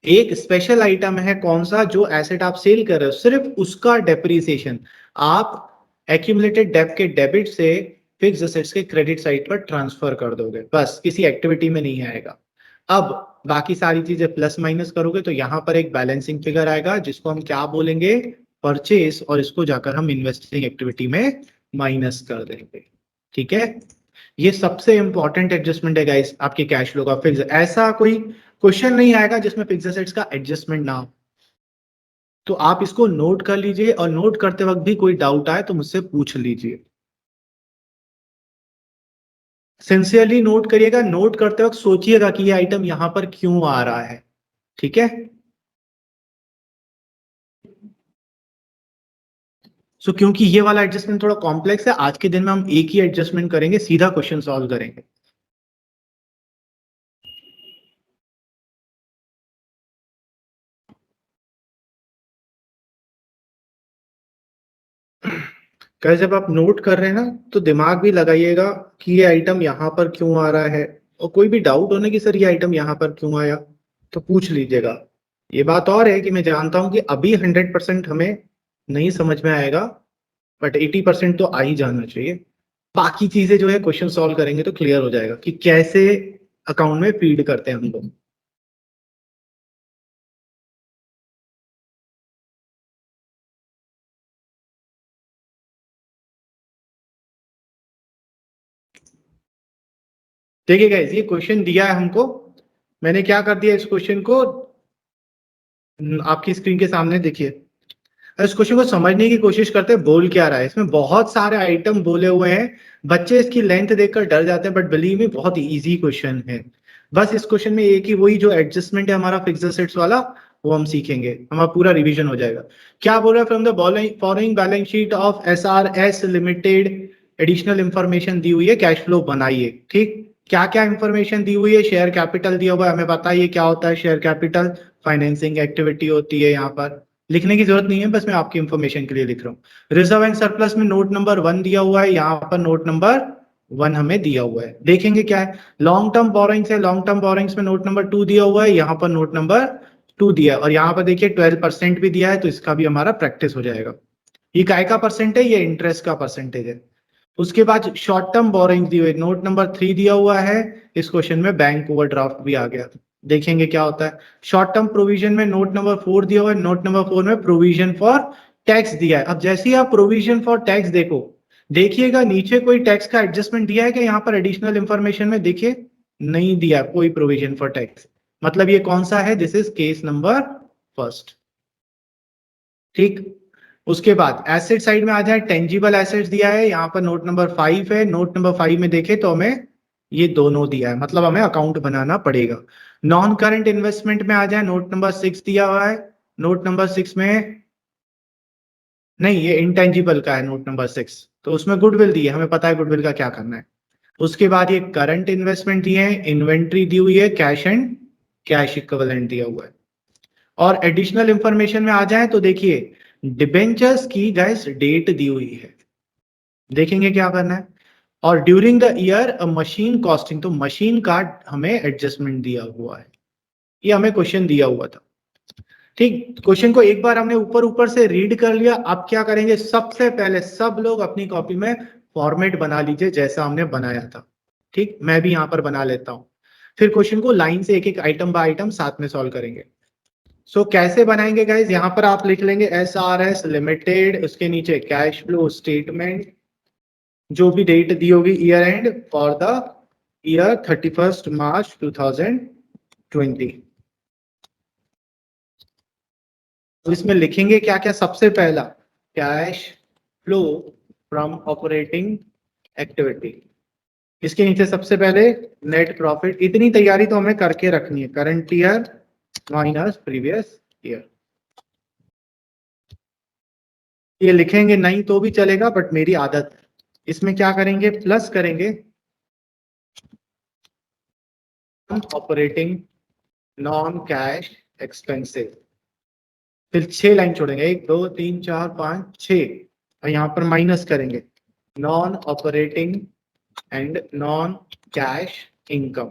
एक स्पेशल आइटम है कौन सा, जो एसेट आप सेल कर रहे हो सिर्फ उसका डेप्रिसिएशन आप एक्यूमुलेटेड डेब्ट के डेबिट से फिक्स एसेट्स के क्रेडिट साइड पर ट्रांसफर कर दोगे, बस किसी एक्टिविटी में नहीं आएगा। अब बाकी सारी चीजें प्लस माइनस करोगे तो यहां पर एक बैलेंसिंग फिगर आएगा जिसको हम क्या बोलेंगे, परचेस, और इसको जाकर हम इन्वेस्टिंग एक्टिविटी में माइनस कर देंगे। ठीक है, ये सबसे इंपॉर्टेंट एडजस्टमेंट है गाइस आपके कैश फ्लो का। फिक्स, ऐसा कोई क्वेश्चन नहीं आएगा जिसमें फिक्स एसेट्स का एडजस्टमेंट ना हो। तो आप इसको नोट कर लीजिए, और नोट करते वक्त भी कोई डाउट आए तो मुझसे पूछ लीजिए। सिंसियरली नोट करिएगा, नोट करते वक्त सोचिएगा कि ये आइटम यहां पर क्यों आ रहा है। ठीक है, सो क्योंकि ये वाला एडजस्टमेंट थोड़ा कॉम्प्लेक्स है, आज के दिन में हम एक ही एडजस्टमेंट करेंगे, सीधा क्वेश्चन सॉल्व करेंगे। कल जब आप नोट कर रहे हैं ना तो दिमाग भी लगाइएगा कि ये आइटम यहाँ पर क्यों आ रहा है, और कोई भी डाउट होने की सर ये आइटम यहाँ पर क्यों आया तो पूछ लीजिएगा। ये बात और है कि मैं जानता हूं कि अभी 100% हमें नहीं समझ में आएगा, बट 80% तो आ ही जाना चाहिए। बाकी चीजें जो है क्वेश्चन सॉल्व करेंगे तो क्लियर हो जाएगा कि कैसे अकाउंट में फीड करते हैं हम लोग। देखिए गाइस, ये क्वेश्चन दिया है हमको, मैंने क्या कर दिया, इस क्वेश्चन को आपकी स्क्रीन के सामने देखिए। इस क्वेश्चन को समझने की कोशिश करते हैं बोल क्या रहा है। इसमें बहुत सारे आइटम बोले हुए हैं, बच्चे इसकी लेंथ देखकर डर जाते हैं, बट बिलीव मी बहुत इजी क्वेश्चन है। बस इस क्वेश्चन में एक ही वही जो एडजस्टमेंट है हमारा फिक्स्ड एसेट्स वाला, वो हम सीखेंगे, हमारा पूरा रिवीजन हो जाएगा। क्या बोल रहा है, from the following balance sheet of SRS limited additional information दी हुई है, कैश फ्लो बनाइए। ठीक, क्या क्या इंफॉर्मेशन दी हुई है, शेयर कैपिटल दिया हुआ है, हमें बताइए क्या होता है शेयर कैपिटल। फाइनेंसिंग एक्टिविटी होती है, यहाँ पर लिखने की जरूरत नहीं है, बस मैं आपकी इंफॉर्मेशन के लिए लिख रहा हूँ। रिजर्व एंड सरप्लस में नोट नंबर 1 दिया हुआ है, यहाँ पर नोट नंबर 1 हमें दिया हुआ है। देखेंगे क्या है, लॉन्ग टर्म बोरोइंग्स है, लॉन्ग टर्म बोरोइंग्स में नोट नंबर 2 दिया हुआ है, यहाँ पर नोट नंबर 2 दिया है, और यहाँ पर देखिए 12% भी दिया है, तो इसका भी हमारा प्रैक्टिस हो जाएगा। ये काय का परसेंट है, ये इंटरेस्ट का परसेंटेज है। उसके बाद शॉर्ट टर्म बोरोइंग दी हुई, नोट नंबर 3 दिया हुआ है। इस क्वेश्चन में बैंक ओवरड्राफ्ट भी आ गया, देखेंगे क्या होता है। शॉर्ट टर्म प्रोविजन में नोट नंबर 4 दिया हुआ है, नोट नंबर 4 में प्रोविजन फॉर टैक्स दिया है। अब जैसे ही आप प्रोविजन फॉर टैक्स देखो, देखिएगा नीचे कोई टैक्स का एडजस्टमेंट दिया है कि यहाँ पर एडिशनल इंफॉर्मेशन में देखिए नहीं दिया कोई प्रोविजन फॉर टैक्स। मतलब ये कौन सा है, this is case number first. ठीक, उसके बाद एसेट साइड में आ जाए, टेंजिबल एसेट्स दिया है, यहाँ पर नोट नंबर 5 है। नोट नंबर 5 में देखे तो हमें ये दोनों दिया है, मतलब हमें अकाउंट बनाना पड़ेगा। नॉन करंट इन्वेस्टमेंट में आ जाए, नोट नंबर 6 दिया हुआ है। नोट नंबर 6 में नहीं, ये इंटेंजिबल का है नोट नंबर 6, तो उसमें गुडविल दी है, हमें पता है गुडविल का क्या करना है। उसके बाद ये करंट इन्वेस्टमेंट दिए हैं, इन्वेंट्री दी हुई है, कैश एंड कैश इक्विवेलेंट दिया हुआ है। और एडिशनल इंफॉर्मेशन में आ जाए तो देखिए डिबेंचर्स की गाइस डेट दी हुई है, देखेंगे क्या करना है। और during the year machine costing, तो मशीन का हमें एडजस्टमेंट दिया हुआ है, ये हमें क्वेश्चन दिया हुआ था। ठीक, क्वेश्चन को एक बार हमने ऊपर ऊपर से रीड कर लिया। अब क्या करेंगे, सबसे पहले सब लोग अपनी कॉपी में फॉर्मेट बना लीजिए जैसा हमने बनाया था। ठीक, मैं भी यहां पर बना लेता हूं, फिर क्वेश्चन को लाइन से एक एक आइटम बाय आइटम साथ में सॉल्व करेंगे। सो कैसे बनाएंगे गाइज, यहाँ पर आप लिख लेंगे SRS लिमिटेड, उसके नीचे कैश फ्लो स्टेटमेंट, जो भी डेट दी होगी year and for the year 31 मार्च 2020। तो इसमें लिखेंगे क्या क्या, सबसे पहला cash flow from operating activity, इसके नीचे सबसे पहले नेट प्रॉफिट। इतनी तैयारी तो हमें करके रखनी है, current year minus previous year. ये लिखेंगे नहीं तो भी चलेगा, बट मेरी आदत है। इसमें क्या करेंगे, प्लस करेंगे ऑपरेटिंग नॉन कैश एक्सपेंसेस, फिर 6 लाइन छोड़ेंगे, 1 2 3 4 5 6, और यहां पर माइनस करेंगे non operating and non cash income,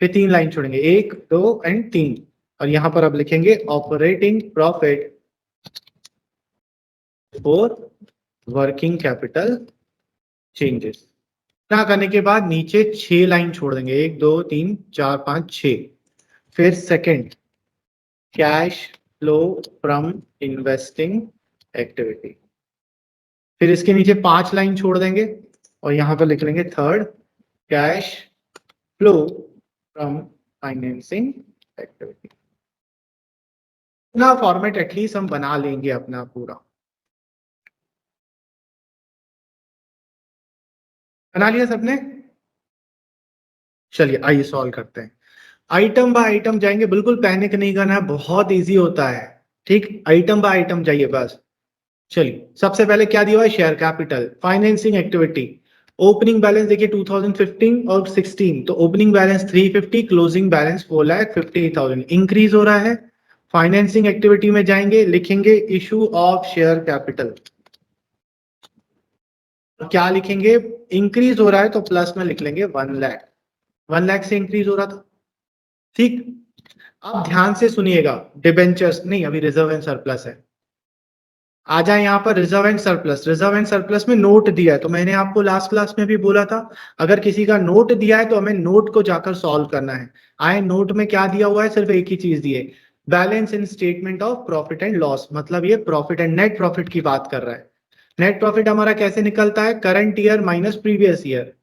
फिर 3 लाइन छोड़ेंगे, 1 2 एंड 3, और यहां पर अब लिखेंगे operating profit for working capital changes. इतना करने के बाद नीचे 6 लाइन छोड़ देंगे, 1 2 3 4 5 6, फिर second cash flow from investing activity, फिर इसके नीचे 5 लाइन छोड़ देंगे, और यहां पर लिख लेंगे third cash flow from financing activity. इतना फॉर्मेट एटलीस्ट हम बना लेंगे अपना पूरा। बना लिया सबने? चलिए आइए सॉल्व करते हैं। आइटम बाय आइटम जाएंगे, बिल्कुल पैनिक नहीं करना है, बहुत इजी होता है। ठीक, आइटम बाय आइटम जाइए बस। चलिए सबसे पहले क्या दिया हुआ है, share capital, financing activity, opening balance देखिए 2015 और 16, तो opening balance 350, closing balance 4,50,000, increase हो रहा है। फाइनेंसिंग एक्टिविटी में जाएंगे, लिखेंगे इशू ऑफ शेयर कैपिटल, क्या लिखेंगे, इंक्रीज हो रहा है तो प्लस में लिख लेंगे 1 लाख, 1 लाख से इंक्रीज हो रहा था। ठीक, अब ध्यान से सुनिएगा, डिबेंचर्स नहीं, अभी रिजर्व एंड सरप्लस है। आ जाए यहाँ पर reserve and surplus, reserve and surplus में नोट दिया है, तो मैंने आपको लास्ट क्लास में भी बोला था, अगर किसी का नोट दिया है तो हमें नोट को जाकर सॉल्व करना है। आए नोट में क्या दिया हुआ है, सिर्फ एक ही चीज दी है, balance in statement of profit and loss, मतलब ये प्रॉफिट एंड नेट प्रॉफिट की बात कर रहा है। नेट प्रॉफिट हमारा कैसे निकलता है, current year minus previous year,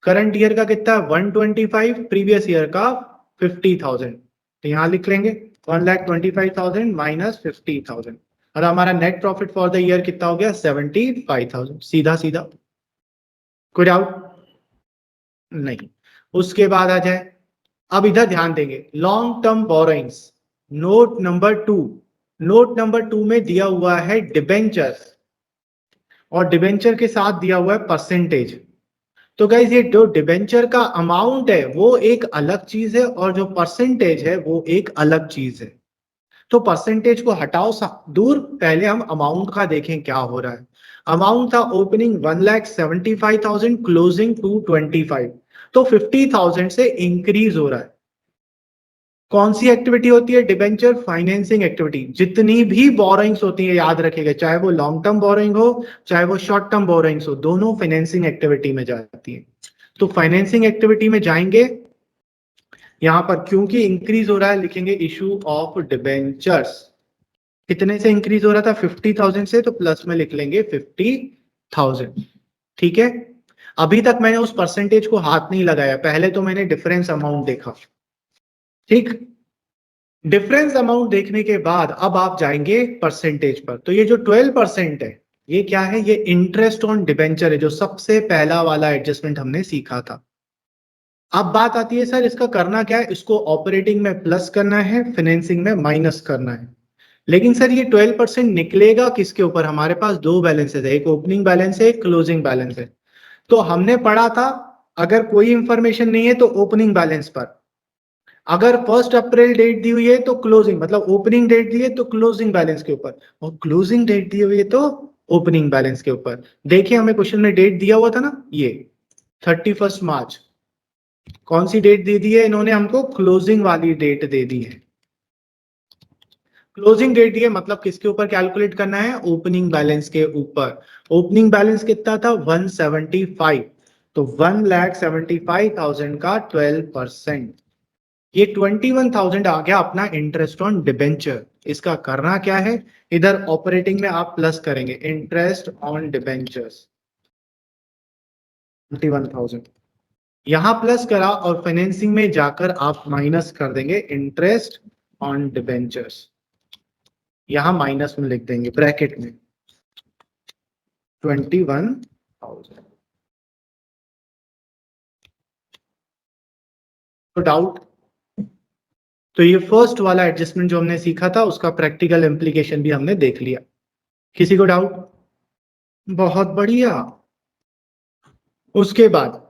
current year का कितना है 125, प्रीवियस ईयर का 50,000, तो यहां लिख लेंगे 1,25,000 माइनस 50,000, और हमारा net profit for the year कितना हो गया 75,000, सीधा सीधा। कोई डाउट नहीं? उसके बाद आ जाए, अब इधर ध्यान देंगे, long term borrowings, note number 2, note number 2 में दिया हुआ है डिबेंचर्स, और डिबेंचर के साथ दिया हुआ है परसेंटेज। तो गाइज ये जो डिबेंचर का अमाउंट है वो एक अलग चीज है, और जो परसेंटेज है वो एक अलग चीज है। तो परसेंटेज को हटाओ दूर, पहले हम अमाउंट का देखें क्या हो रहा है। अमाउंट था ओपनिंग 1,75,000, क्लोजिंग 225, तो 50,000 से इंक्रीज हो रहा है। कौन सी एक्टिविटी होती है, डिबेंचर फाइनेंसिंग एक्टिविटी। जितनी भी बोरोइंग्स होती है याद रखिएगा, चाहे वो लॉन्ग टर्म बोरोइंग हो चाहे वो शॉर्ट टर्म बोरोइंग्स हो, दोनों फाइनेंसिंग एक्टिविटी में जाती है। तो फाइनेंसिंग एक्टिविटी में जाएंगे, यहां पर क्योंकि इंक्रीज हो रहा है लिखेंगे इशू ऑफ डिबेंचर्स। कितने से इंक्रीज हो रहा था, 50,000 से, तो प्लस में लिख लेंगे 50,000। ठीक है, अभी तक मैंने उस परसेंटेज को हाथ नहीं लगाया, पहले तो मैंने डिफरेंस अमाउंट देखा। ठीक, डिफरेंस अमाउंट देखने के बाद अब आप जाएंगे परसेंटेज पर, तो ये जो 12% है ये क्या है, ये इंटरेस्ट ऑन डिबेंचर है, जो सबसे पहला वाला एडजस्टमेंट हमने सीखा था। अब बात आती है सर इसका करना क्या है, इसको ऑपरेटिंग में प्लस करना है, फाइनेंसिंग में माइनस करना है। लेकिन सर ये 12% निकलेगा किसके ऊपर, हमारे पास दो बैलेंसेस है, एक ओपनिंग बैलेंस है, एक क्लोजिंग बैलेंस है। तो हमने पढ़ा था अगर कोई इंफॉर्मेशन नहीं है तो ओपनिंग बैलेंस पर, अगर 1 अप्रैल डेट दी हुई है तो क्लोजिंग, मतलब ओपनिंग डेट दी है तो क्लोजिंग बैलेंस के ऊपर, और क्लोजिंग डेट दी हुई है तो ओपनिंग बैलेंस के ऊपर। देखिए हमें क्वेश्चन में डेट दिया हुआ था ना, ये 31 मार्च, कौन सी डेट दे दी है इन्होंने हमको, क्लोजिंग वाली डेट दे दी है। क्लोजिंग डेट ये मतलब किसके ऊपर कैलकुलेट करना है, ओपनिंग बैलेंस के ऊपर। ओपनिंग बैलेंस कितना था 175, तो 1,75,000 का 12%। ये 21,000 आ गया अपना इंटरेस्ट ऑन डिबेंचर। इसका करना क्या है, इधर ऑपरेटिंग में आप प्लस करेंगे इंटरेस्ट ऑन डिबेंचर्स 21,000, यहां प्लस करा और फाइनेंसिंग में जाकर आप माइनस कर देंगे इंटरेस्ट ऑन डिबेंचर्स, यहां माइनस में लिख देंगे ब्रैकेट में 21,000। तो डाउट, तो ये फर्स्ट वाला एडजस्टमेंट जो हमने सीखा था उसका प्रैक्टिकल इम्प्लीकेशन भी हमने देख लिया। किसी को डाउट? बहुत बढ़िया। उसके बाद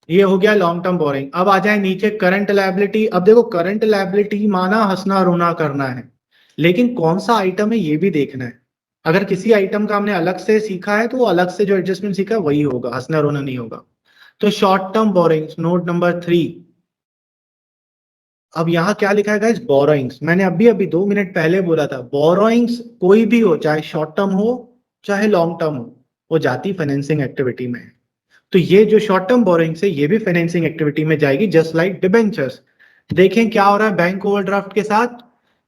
ये हो गया लॉन्ग टर्म बोरिंग। अब आ जाए नीचे करंट लायबिलिटी। अब देखो करंट लायबिलिटी माना हंसना रोना करना है, लेकिन कौन सा आइटम है ये भी देखना है। अगर किसी आइटम का हमने अलग से सीखा है तो वो अलग से जो एडजस्टमेंट सीखा है वही होगा, हंसना रोना नहीं होगा। तो short term borrowings note number 3। अब यहाँ क्या लिखा है गाइस, बोरोइंग्स। मैंने अभी अभी 2 मिनट पहले बोला था बोरोइंग्स कोई भी हो, चाहे शॉर्ट टर्म हो चाहे लॉन्ग टर्म हो, वो जाती फाइनेंसिंग एक्टिविटी में है। तो ये जो शॉर्ट टर्म बोरोइंग्स है ये भी फाइनेंसिंग एक्टिविटी में जाएगी, जस्ट लाइक डिबेंचर्स। देखें क्या हो रहा है बैंक ओवरड्राफ्ट के साथ।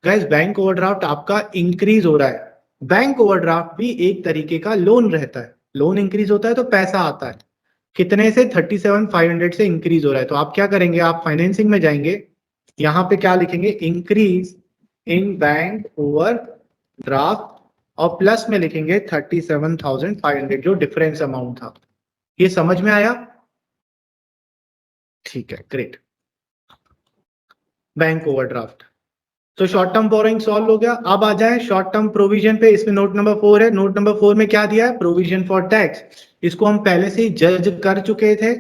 गाइस बैंक ओवरड्राफ्ट आपका इंक्रीज हो रहा है। बैंक ओवरड्राफ्ट भी एक तरीके का लोन रहता है, लोन इंक्रीज होता है तो पैसा आता है। कितने से 37,500 से इंक्रीज हो रहा है। तो आप क्या करेंगे, आप फाइनेंसिंग में जाएंगे, यहां पे क्या लिखेंगे, increase in bank over draft, और प्लस में लिखेंगे 37,500 जो डिफरेंस अमाउंट था। ये समझ में आया? ठीक है, ग्रेट। बैंक ओवरड्राफ्ट, तो शॉर्ट टर्म बोरोइंग सॉल्व हो गया। अब आ जाए शॉर्ट टर्म प्रोविजन पे। इसमें नोट नंबर 4 है। नोट नंबर 4 में क्या दिया है, प्रोविजन फॉर टैक्स। इसको हम पहले से ही जज कर चुके थे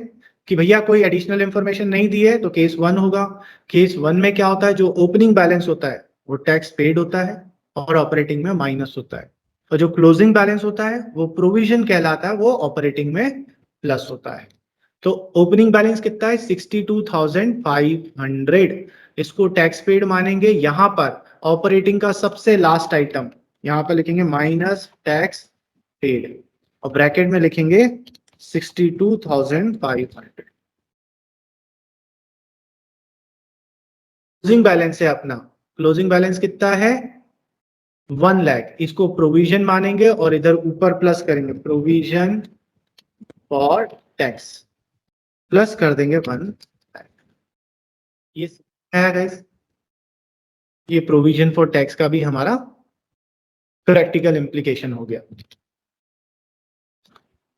कि भैया कोई एडिशनल इंफॉर्मेशन नहीं दी है तो केस 1 होगा। केस 1 में क्या होता है, जो ओपनिंग बैलेंस होता है वो टैक्स पेड होता है और ऑपरेटिंग में माइनस होता है, और जो क्लोजिंग बैलेंस होता है वो प्रोविजन कहलाता है, वो ऑपरेटिंग में प्लस होता है। तो ओपनिंग बैलेंस कितना है, 62,500। इसको टैक्स पेड मानेंगे। यहां पर ऑपरेटिंग का सबसे लास्ट आइटम यहां पर लिखेंगे माइनस टैक्स पेड, और ब्रैकेट में लिखेंगे 62,500। क्लोजिंग बैलेंस है अपना, क्लोजिंग बैलेंस कितना है, 1 लाख। इसको प्रोविजन मानेंगे और इधर ऊपर प्लस करेंगे प्रोविजन फॉर टैक्स, प्लस कर देंगे 1 लाख। ये है गाइस, ये प्रोविजन फॉर टैक्स का भी हमारा प्रैक्टिकल इम्प्लीकेशन हो गया।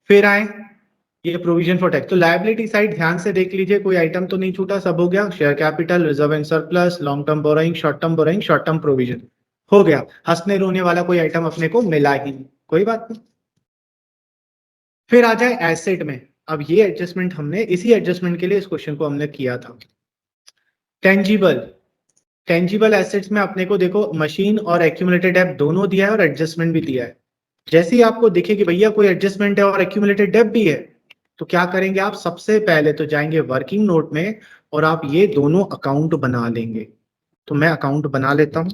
फिर आए ये प्रोविजन फॉर टैक्स। तो लायबिलिटी साइड ध्यान से देख लीजिए, कोई आइटम तो नहीं छूटा, सब हो गया। Share capital, reserve and surplus, long term borrowing, short term borrowing, short term provision हो गया। हंसने रोने वाला कोई आइटम अपने को मिला ही नहीं, कोई बात नहीं। फिर आ जाए एसेट में। अब ये एडजस्टमेंट हमने, इसी एडजस्टमेंट के लिए इस क्वेश्चन को हमने किया था। टेंजिबल, टेंजिबल एसेट्स में अपने को देखो मशीन और एक्यूमुलेटेड डेब्ट दोनों दिया है और एडजस्टमेंट भी दिया है। जैसे ही आपको दिखे कि भैया कोई एडजस्टमेंट है और एक्यूमुलेटेड डेब्ट भी है, तो क्या करेंगे आप, सबसे पहले तो जाएंगे वर्किंग नोट में और आप ये दोनों अकाउंट बना लेंगे। तो मैं अकाउंट बना लेता हूं।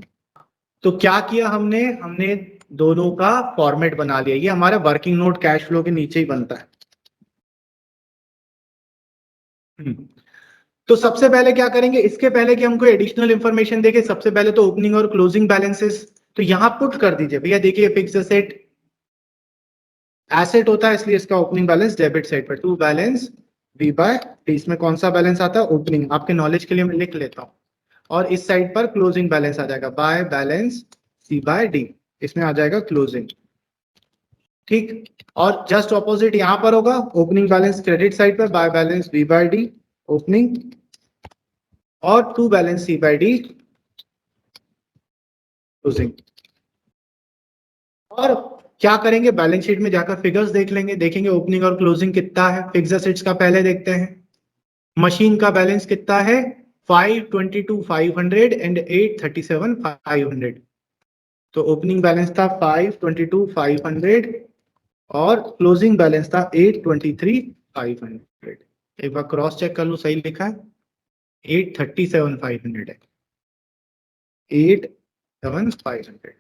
तो क्या किया हमने, हमने दोनों का फॉर्मेट बना लिया। ये हमारा वर्किंग नोट कैश फ्लो के नीचे ही बनता है। तो सबसे पहले क्या करेंगे, इसके पहले कि हम कोई एडिशनल इंफॉर्मेशन देखें, सबसे पहले तो ओपनिंग और क्लोजिंग बैलेंसेस तो यहां पुट कर दीजिए। भैया देखिए फिक्स एसेट एसेट होता है, इसलिए इसका ओपनिंग बैलेंस डेबिट साइड पर, to balance V by T. इसमें कौन सा बैलेंस आता है, ओपनिंग। आपके नॉलेज के लिए मैं लिख लेता हूं। और इस साइड पर क्लोजिंग बैलेंस आ जाएगा by balance C by D, इसमें आ जाएगा क्लोजिंग। ठीक, और जस्ट ऑपोजिट यहां पर होगा, ओपनिंग बैलेंस क्रेडिट साइड पर by balance B by D opening, और to balance C by D closing. और क्या करेंगे, बैलेंस शीट में जाकर फिगर्स देख लेंगे, देखेंगे ओपनिंग और क्लोजिंग कितना है। फिक्स एसेट्स का पहले देखते हैं। मशीन का बैलेंस कितना है, 522,500 एंड 837,500। तो ओपनिंग बैलेंस था 522,500 और क्लोजिंग बैलेंस था 823,500। एक बार क्रॉस चेक कर लो, सही लिखा है, 837,500 है, 8,7,500।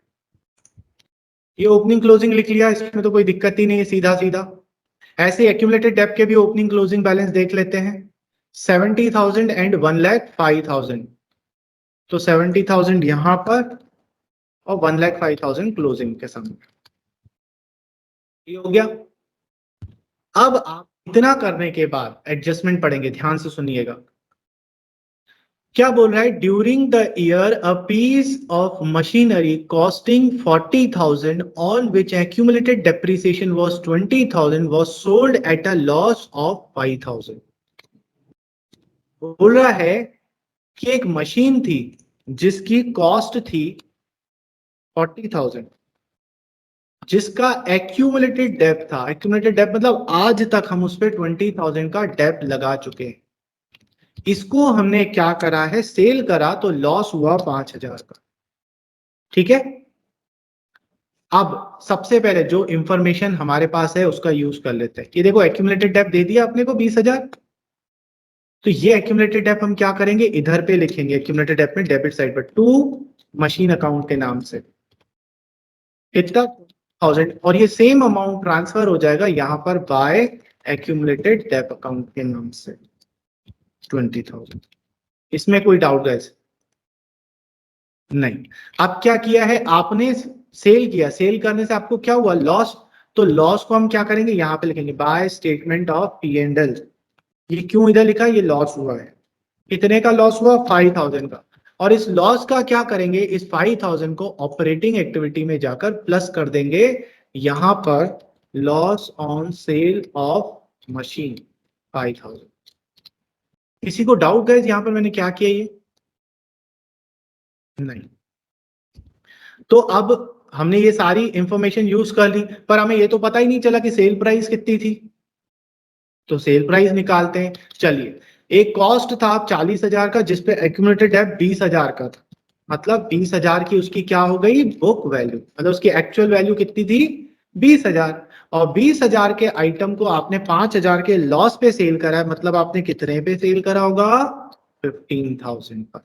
ये ओपनिंग क्लोजिंग लिख लिया, इसमें तो कोई दिक्कत ही नहीं है, सीधा सीधा। ऐसे एक्यूमुलेटेड डेब्ट के भी ओपनिंग क्लोजिंग बैलेंस देख लेते हैं। 70,000 एंड 1,05,000। तो 70,000 यहां पर और 1,05,000 क्लोजिंग के सामने। ये हो गया। अब आप इतना करने के बाद एडजस्टमेंट पढ़ेंगे, ध्यान से सुनिएगा। क्या बोल रहा है? During the year a piece of machinery costing 40,000 on which accumulated depreciation was 20,000 was sold at a loss of 5,000। बोल रहा है कि एक मशीन थी जिसकी कॉस्ट थी 40,000, जिसका एक्यूमुलेटेड डेप था। एक्यूमुलेटेड डेप मतलब आज तक हम उस पर 20,000 का डेप लगा चुके हैं। इसको हमने क्या करा है? सेल करा, तो लॉस हुआ 5,000 का। ठीक है। अब सबसे पहले जो इंफॉर्मेशन हमारे पास है उसका यूज कर लेते हैं। ये देखो, एक्यूमुलेटेड डेप दे दिया अपने को 20,000। तो ये एक्यूमुलेटेड डेप हम क्या करेंगे? इधर पे लिखेंगे एक्यूमुलेटेड डेप में डेबिट साइड पर टू मशीन अकाउंट के नाम से इतना 1000, और ये सेम अमाउंट ट्रांसफर हो जाएगा यहां पर बाय एक्यूमुलेटेड डेप अकाउंट के नाम से 20,000। इसमें कोई डाउट गाइस? नहीं। अब क्या किया है आपने? सेल किया। सेल करने से आपको क्या हुआ? लॉस। तो लॉस को हम क्या करेंगे? यहां पे लिखेंगे by statement of P and L. ये क्यों इधर लिखा है? ये लॉस हुआ है। कितने का लॉस हुआ? 5,000 का। और इस लॉस का क्या करेंगे? इस 5,000 को ऑपरेटिंग एक्टिविटी में जाकर प्लस कर देंगे यहां पर loss on sale of machine 5,000। किसी को डाउट है यहां पर मैंने क्या किया? ये नहीं। तो अब हमने ये सारी इंफॉर्मेशन यूज कर ली, पर हमें ये तो पता ही नहीं चला कि सेल प्राइस कितनी थी। तो सेल प्राइस निकालते हैं। चलिए, एक कॉस्ट था 40,000 का जिसपे एक्यूमुलेटेड डेब्ट 20,000 का था। मतलब 20,000 की उसकी क्या हो गई? Book value. मतलब उसकी एक्चुअल वैल्यू कितनी थी? 20,000। और 20,000 के आइटम को आपने 5,000 के लॉस पे सेल करा है। मतलब आपने कितने पे सेल करा होगा? 15,000 पर।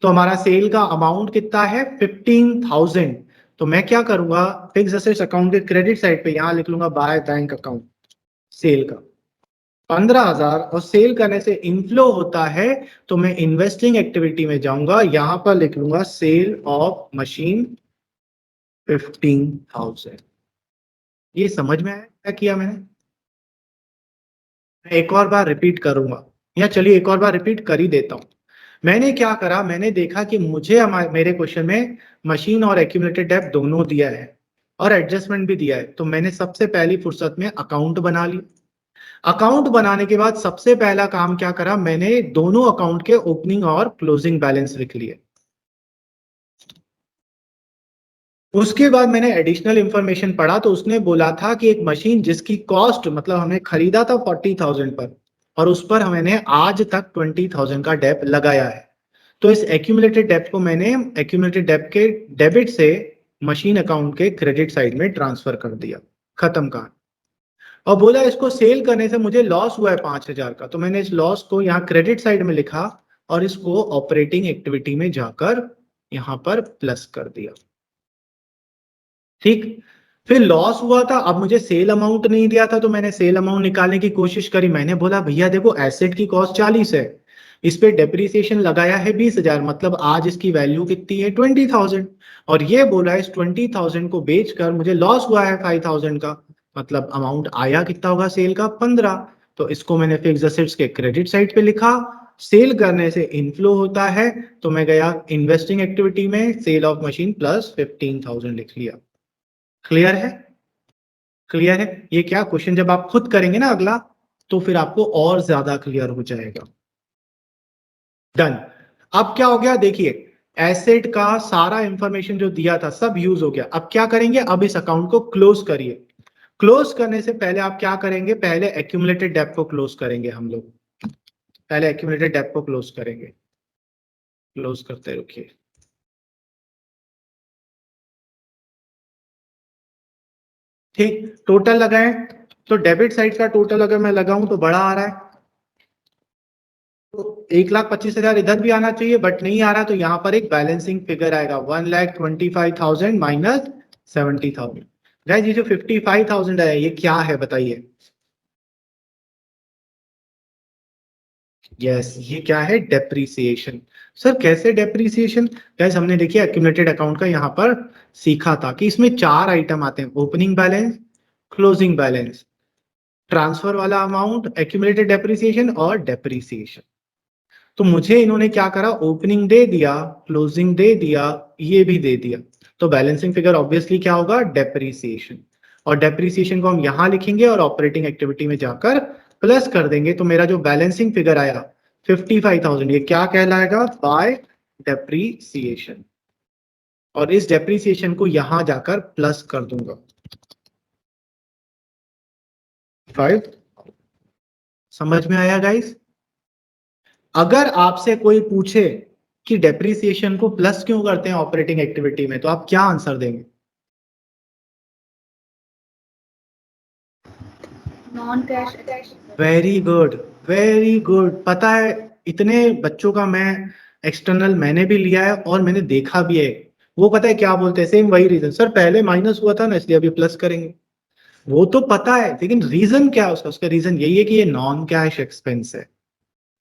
तो हमारा सेल का अमाउंट कितना है? 15,000। तो मैं क्या करूंगा? फिक्स असेट्स अकाउंट के क्रेडिट साइड पे यहां लिख लूंगा बाय बैंक अकाउंट सेल का 15,000, और सेल करने से इनफ्लो होता है तो मैं इन्वेस्टिंग एक्टिविटी में जाऊंगा, यहां पर लिख लूंगा सेल ऑफ मशीन 15,000। ये समझ में आया क्या किया मैंने? मैं एक और बार रिपीट करूंगा, या चलिए एक और बार रिपीट कर ही देता हूं। मैंने क्या करा? मैंने देखा कि मुझे मेरे क्वेश्चन में मशीन और एक्यूमुलेटेड डेब्ट दोनों दिया है और एडजस्टमेंट भी दिया है। तो मैंने सबसे पहली फुर्सत में अकाउंट बना ली। अकाउंट बनाने के बाद सबसे पहला काम क्या करा? मैंने दोनों अकाउंट के ओपनिंग और क्लोजिंग बैलेंस लिख लिए। उसके बाद मैंने एडिशनल इंफॉर्मेशन पढ़ा, तो उसने बोला था कि एक मशीन जिसकी कॉस्ट मतलब हमने खरीदा था 40,000 पर, और उस पर मैंने आज तक 20,000 का डेप लगाया है। तो इस एक्यूमुलेटेड डेप को मैंने एक्यूमुलेटेड डेप के डेबिट से मशीन अकाउंट के क्रेडिट साइड में ट्रांसफर कर दिया। खत्म कहानी। और बोला इसको सेल करने से मुझे लॉस हुआ है 5,000 का, तो मैंने इस लॉस को यहाँ क्रेडिट साइड में लिखा और इसको ऑपरेटिंग एक्टिविटी में जाकर यहां पर प्लस कर दिया। ठीक। फिर लॉस हुआ था, अब मुझे सेल अमाउंट नहीं दिया था, तो मैंने सेल अमाउंट निकालने की कोशिश करी। मैंने बोला भैया देखो, एसेट की कॉस्ट 40 है, इस पे डेप्रिसिएशन लगाया है 20,000, मतलब आज इसकी वैल्यू कितनी है? 20,000। और ये बोला इस 20,000 को बेचकर मुझे लॉस हुआ है 5,000 का, मतलब अमाउंट आया कितना होगा सेल का? 15। तो इसको मैंने फिक्स एसेट्स के क्रेडिट साइड पे लिखा। सेल करने से इनफ्लो होता है, तो मैं गया इन्वेस्टिंग एक्टिविटी में, सेल ऑफ मशीन प्लस 15,000 लिख लिया। क्लियर है? क्लियर है? ये क्या क्वेश्चन जब आप खुद करेंगे ना अगला, तो फिर आपको और ज्यादा क्लियर हो जाएगा। डन। अब क्या हो गया? देखिए, एसेट का सारा इंफॉर्मेशन जो दिया था सब यूज हो गया। अब क्या करेंगे? अब इस अकाउंट को क्लोज करिए। क्लोज करने से पहले आप क्या करेंगे? पहले एक्यूमुलेटेड डेब्ट को क्लोज करेंगे हम लोग। पहले एक्यूमुलेटेड डेब्ट को क्लोज करेंगे। क्लोज करते रुकिए। ठीक, टोटल लगाएं। तो डेबिट साइड का टोटल अगर मैं लगाऊं तो बड़ा आ रहा है, तो 1,25,000 इधर भी आना चाहिए, बट नहीं आ रहा। तो यहां पर एक बैलेंसिंग फिगर आएगा 1,25,000 माइनस 70,000। गाइस, ये जो 55,000 है ये क्या है बताइए? यस, ये क्या है? डेप्रिसिएशन। सर कैसे डेप्रिसिएशन? गाइस हमने देखिए एक्यूमुलेटेड अकाउंट का यहाँ पर सीखा था कि इसमें 4 आइटम आते हैं, opening balance, closing balance, transfer वाला अमाउंट, एक्यूमुलेटेड डेप्रिसिएशन और डेप्रिसिएशन। तो मुझे इन्होंने क्या करा, ओपनिंग दे दिया, क्लोजिंग दे दिया, ये भी दे दिया, तो बैलेंसिंग फिगर ऑब्वियसली क्या होगा? डेप्रिसिएशन। और डेप्रिसिएशन को हम यहां लिखेंगे और ऑपरेटिंग एक्टिविटी में जाकर प्लस कर देंगे, तो मेरा जो बैलेंसिंग फिगर आया 55,000, ये क्या कहलाएगा? Bye depreciation. और इस डेप्रिसिएशन को यहां जाकर प्लस कर दूंगा 5। समझ में आया गाइस? अगर आपसे कोई पूछे कि डेप्रिसिएशन को प्लस क्यों करते हैं ऑपरेटिंग एक्टिविटी में, तो आप क्या आंसर देंगे? Non cash. Very good, very good. पता है इतने बच्चों का मैं एक्सटर्नल मैंने भी लिया है और मैंने देखा भी है, वो पता है क्या बोलते हैं? सेम वही रीजन, सर पहले माइनस हुआ था ना इसलिए अभी प्लस करेंगे। वो तो पता है, लेकिन रीजन क्या है उसका? उसका रीजन यही है कि ये नॉन कैश एक्सपेंस है,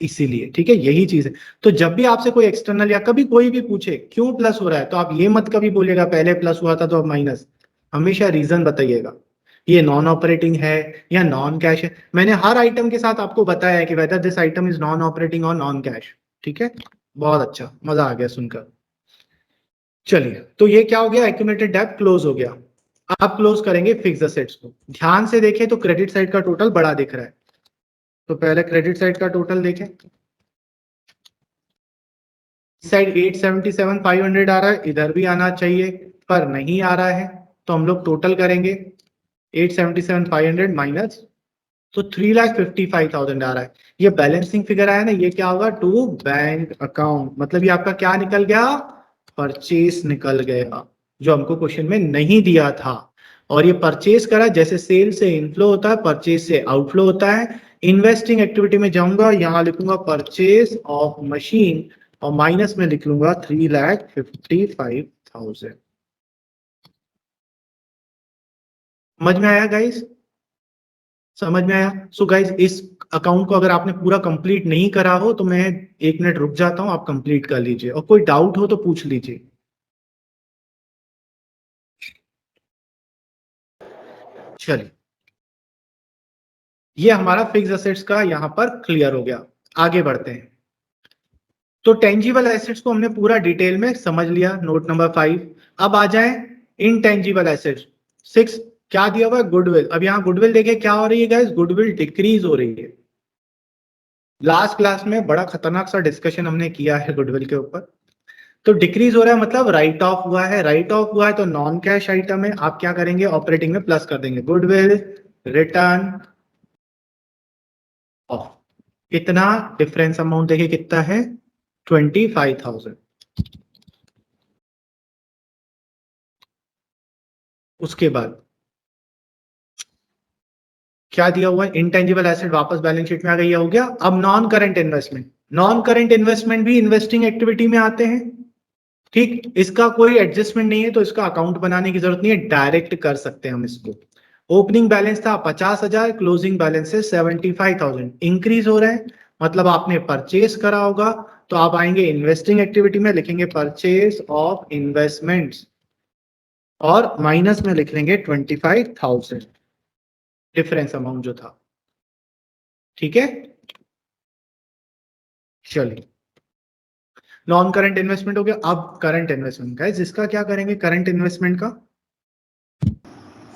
इसीलिए। ठीक है, यही चीज है। तो जब भी आपसे कोई एक्सटर्नल या कभी कोई भी पूछे क्यों प्लस हो रहा है, तो आप ये मत कभी बोलिएगा पहले प्लस हुआ था तो अब माइनस। हमेशा रीजन बताइएगा, ये नॉन ऑपरेटिंग है या नॉन कैश है। मैंने हर आइटम के साथ आपको बताया है कि whether this item is non operating और नॉन कैश। ठीक है, बहुत अच्छा, मजा आ गया सुनकर। चलिए, तो ये क्या हो गया? एक्यूमुलेटेड डेब्ट क्लोज हो गया। आप क्लोज करेंगे फिक्स असेट्स को। ध्यान से देखें तो क्रेडिट साइड का टोटल बड़ा दिख रहा है, तो पहले क्रेडिट साइड का टोटल देखें। साइड 877,500 आ रहा है, इधर भी आना चाहिए पर नहीं आ रहा है, तो हम लोग टोटल करेंगे 877,500 माइनस, तो 3,55,000 आ रहा है। ये बैलेंसिंग फिगर आया ना, ये क्या होगा? टू बैंक अकाउंट, मतलब ये आपका क्या निकल गया? परचेस निकल गया, जो हमको क्वेश्चन में नहीं दिया था। और ये परचेस करा, जैसे सेल से इनफ्लो होता है परचेस से आउटफ्लो होता है। इन्वेस्टिंग एक्टिविटी में जाऊंगा, यहां लिखूंगा परचेस ऑफ मशीन और माइनस में लिख लूंगा 3,55,000। समझ में आया गाइस? समझ में आया? सो गाइस इस अकाउंट को अगर आपने पूरा कंप्लीट नहीं करा हो तो मैं 1 मिनट रुक जाता हूं, आप कंप्लीट कर लीजिए, और कोई डाउट हो तो पूछ लीजिए। चलिए, ये हमारा फिक्स एसेट्स का यहां पर क्लियर हो गया। आगे बढ़ते हैं। तो टेंजिबल एसेट्स को हमने पूरा डिटेल में समझ लिया, नोट नंबर 5। अब आ जाए इनटेंजिबल एसेट्स 6। क्या दिया हुआ है? गुडविल। अब यहाँ गुडविल देखिए क्या हो रही है गाइस? गुडविल डिक्रीज हो रही है। लास्ट क्लास में बड़ा खतरनाक सा डिस्कशन हमने किया है गुडविल के ऊपर। तो डिक्रीज हो रहा है मतलब राइट ऑफ हुआ है, राइट ऑफ हुआ है तो नॉन कैश आइटम है, आप क्या करेंगे? ऑपरेटिंग में प्लस कर देंगे, गुडविल रिटर्न ऑफ। कितना डिफरेंस अमाउंट देखिए कितना है? 25,000। उसके बाद क्या दिया हुआ है? इंटेंजिबल एसेट वापस बैलेंस शीट में आ गई, हो गया। अब non current investment, non current investment भी इन्वेस्टिंग एक्टिविटी में आते हैं। ठीक, इसका कोई एडजस्टमेंट नहीं है तो इसका अकाउंट बनाने की जरूरत नहीं है, डायरेक्ट कर सकते हैं हम इसको। ओपनिंग बैलेंस था 50,000, क्लोजिंग बैलेंस है 75,000, इंक्रीज हो रहा है, मतलब आपने परचेस करा होगा। तो आप आएंगे इन्वेस्टिंग एक्टिविटी में, लिखेंगे परचेस ऑफ इन्वेस्टमेंट्स और माइनस में लिख लेंगे 25,000 डिफरेंस अमाउंट जो था। ठीक है, चलिए, नॉन करंट इन्वेस्टमेंट हो गया। अब करंट इन्वेस्टमेंट का, जिसका क्या करेंगे करंट इन्वेस्टमेंट का?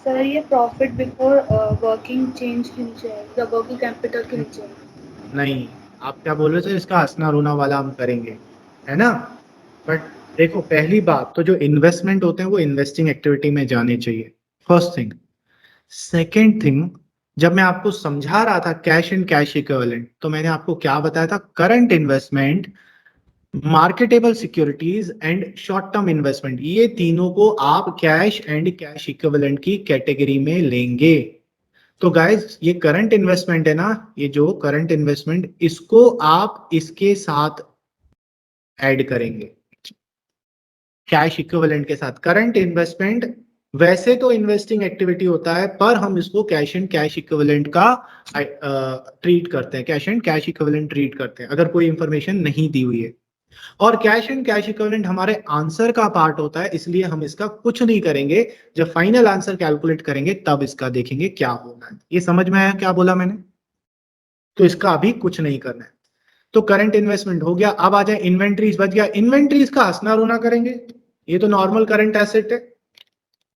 सर ये प्रॉफिट बिफोर वर्किंग चेंज के नीचे है, वर्किंग कैपिटल के नीचे है। नहीं, आप क्या बोल रहे थे? इसका हंसना रोना वाला हम करेंगे, है ना? बट देखो, पहली बात तो जो इन्वेस्टमेंट होते हैं वो इन्वेस्टिंग एक्टिविटी में जाने चाहिए, फर्स्ट थिंग। सेकेंड थिंग, जब मैं आपको समझा रहा था कैश एंड कैश इक्विवेलेंट, तो मैंने आपको क्या बताया था? Current investment, marketable securities and short term investment, ये तीनों को आप कैश एंड कैश इक्विवेलेंट की कैटेगरी में लेंगे। तो गाइस ये करंट इन्वेस्टमेंट है ना, ये जो करंट इन्वेस्टमेंट, इसको आप इसके साथ ऐड करेंगे, कैश इक्विवेलेंट के साथ। करंट इन्वेस्टमेंट वैसे तो इन्वेस्टिंग एक्टिविटी होता है, पर हम इसको कैश एंड कैश इक्विवेलेंट का ट्रीट करते हैं, cash and cash equivalent treat करते हैं अगर कोई इंफॉर्मेशन नहीं दी हुई है। और कैश एंड कैश इक्विवेलेंट हमारे आंसर का पार्ट होता है, इसलिए हम इसका कुछ नहीं करेंगे। जब फाइनल आंसर कैलकुलेट करेंगे तब इसका देखेंगे क्या होना है। ये समझ में आया क्या बोला मैंने? तो इसका अभी कुछ नहीं करना है। तो करंट इन्वेस्टमेंट हो गया। अब आ जाए इन्वेंट्रीज, बच गया। इन्वेंट्रीज का हंसना रोना करेंगे, ये तो नॉर्मल करंट एसेट है।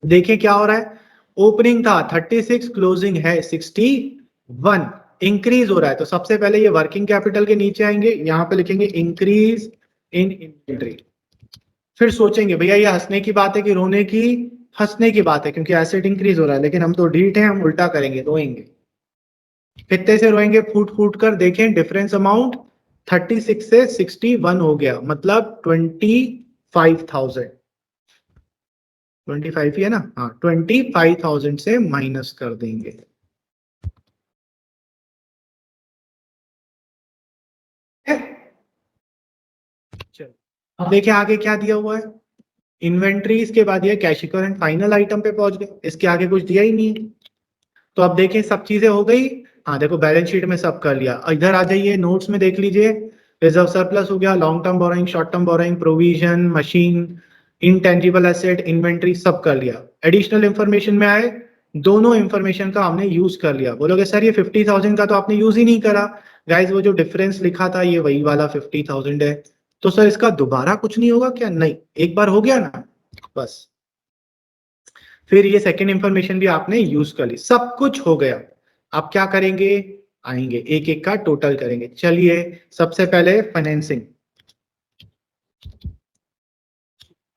देखिए क्या हो रहा है, ओपनिंग था 36, क्लोजिंग है 61, इंक्रीज हो रहा है। तो सबसे पहले ये वर्किंग कैपिटल के नीचे आएंगे, यहां पे लिखेंगे इंक्रीज इन इन्वेंट्री। फिर सोचेंगे भैया ये हंसने की बात है कि रोने की? हंसने की बात है, क्योंकि एसेट इंक्रीज हो रहा है, लेकिन हम तो ढीठ हैं, हम उल्टा करेंगे, रोएंगे। कितने से रोएंगे? फूट फूट कर। देखें डिफरेंस अमाउंट 36 से 61 हो गया, मतलब 25,000। 25 ही है ना? हाँ, 25,000 से माइनस कर देंगे। चलो अब देखिए आगे क्या दिया हुआ है। इन्वेंट्रीज के बाद ये कैश इक्विवेलेंट फाइनल आइटम पे पहुंच गए, इसके आगे कुछ दिया ही नहीं है। तो अब देखिए सब चीजें हो गई। हाँ देखो बैलेंस शीट में सब कर लिया। इधर आ जाइए, नोट्स में देख लीजिए। रिजर्व सरप्लस हो गया, long term borrowing, short term borrowing, provision, machine, intangible asset, inventory, सब कर लिया। एडिशनल इंफॉर्मेशन में आए, दोनों इंफॉर्मेशन का हमने यूज कर लिया। बोलोगे सर ये 50,000 का तो आपने यूज ही नहीं करा। गाइज वो जो डिफरेंस लिखा था ये वही वाला 50,000 है। तो सर इसका दोबारा कुछ नहीं होगा क्या? नहीं, एक बार हो गया ना बस। फिर ये सेकंड इंफॉर्मेशन भी आपने यूज कर ली, सब कुछ हो गया। आप क्या करेंगे? आएंगे एक एक का टोटल करेंगे। चलिए सबसे पहले financing,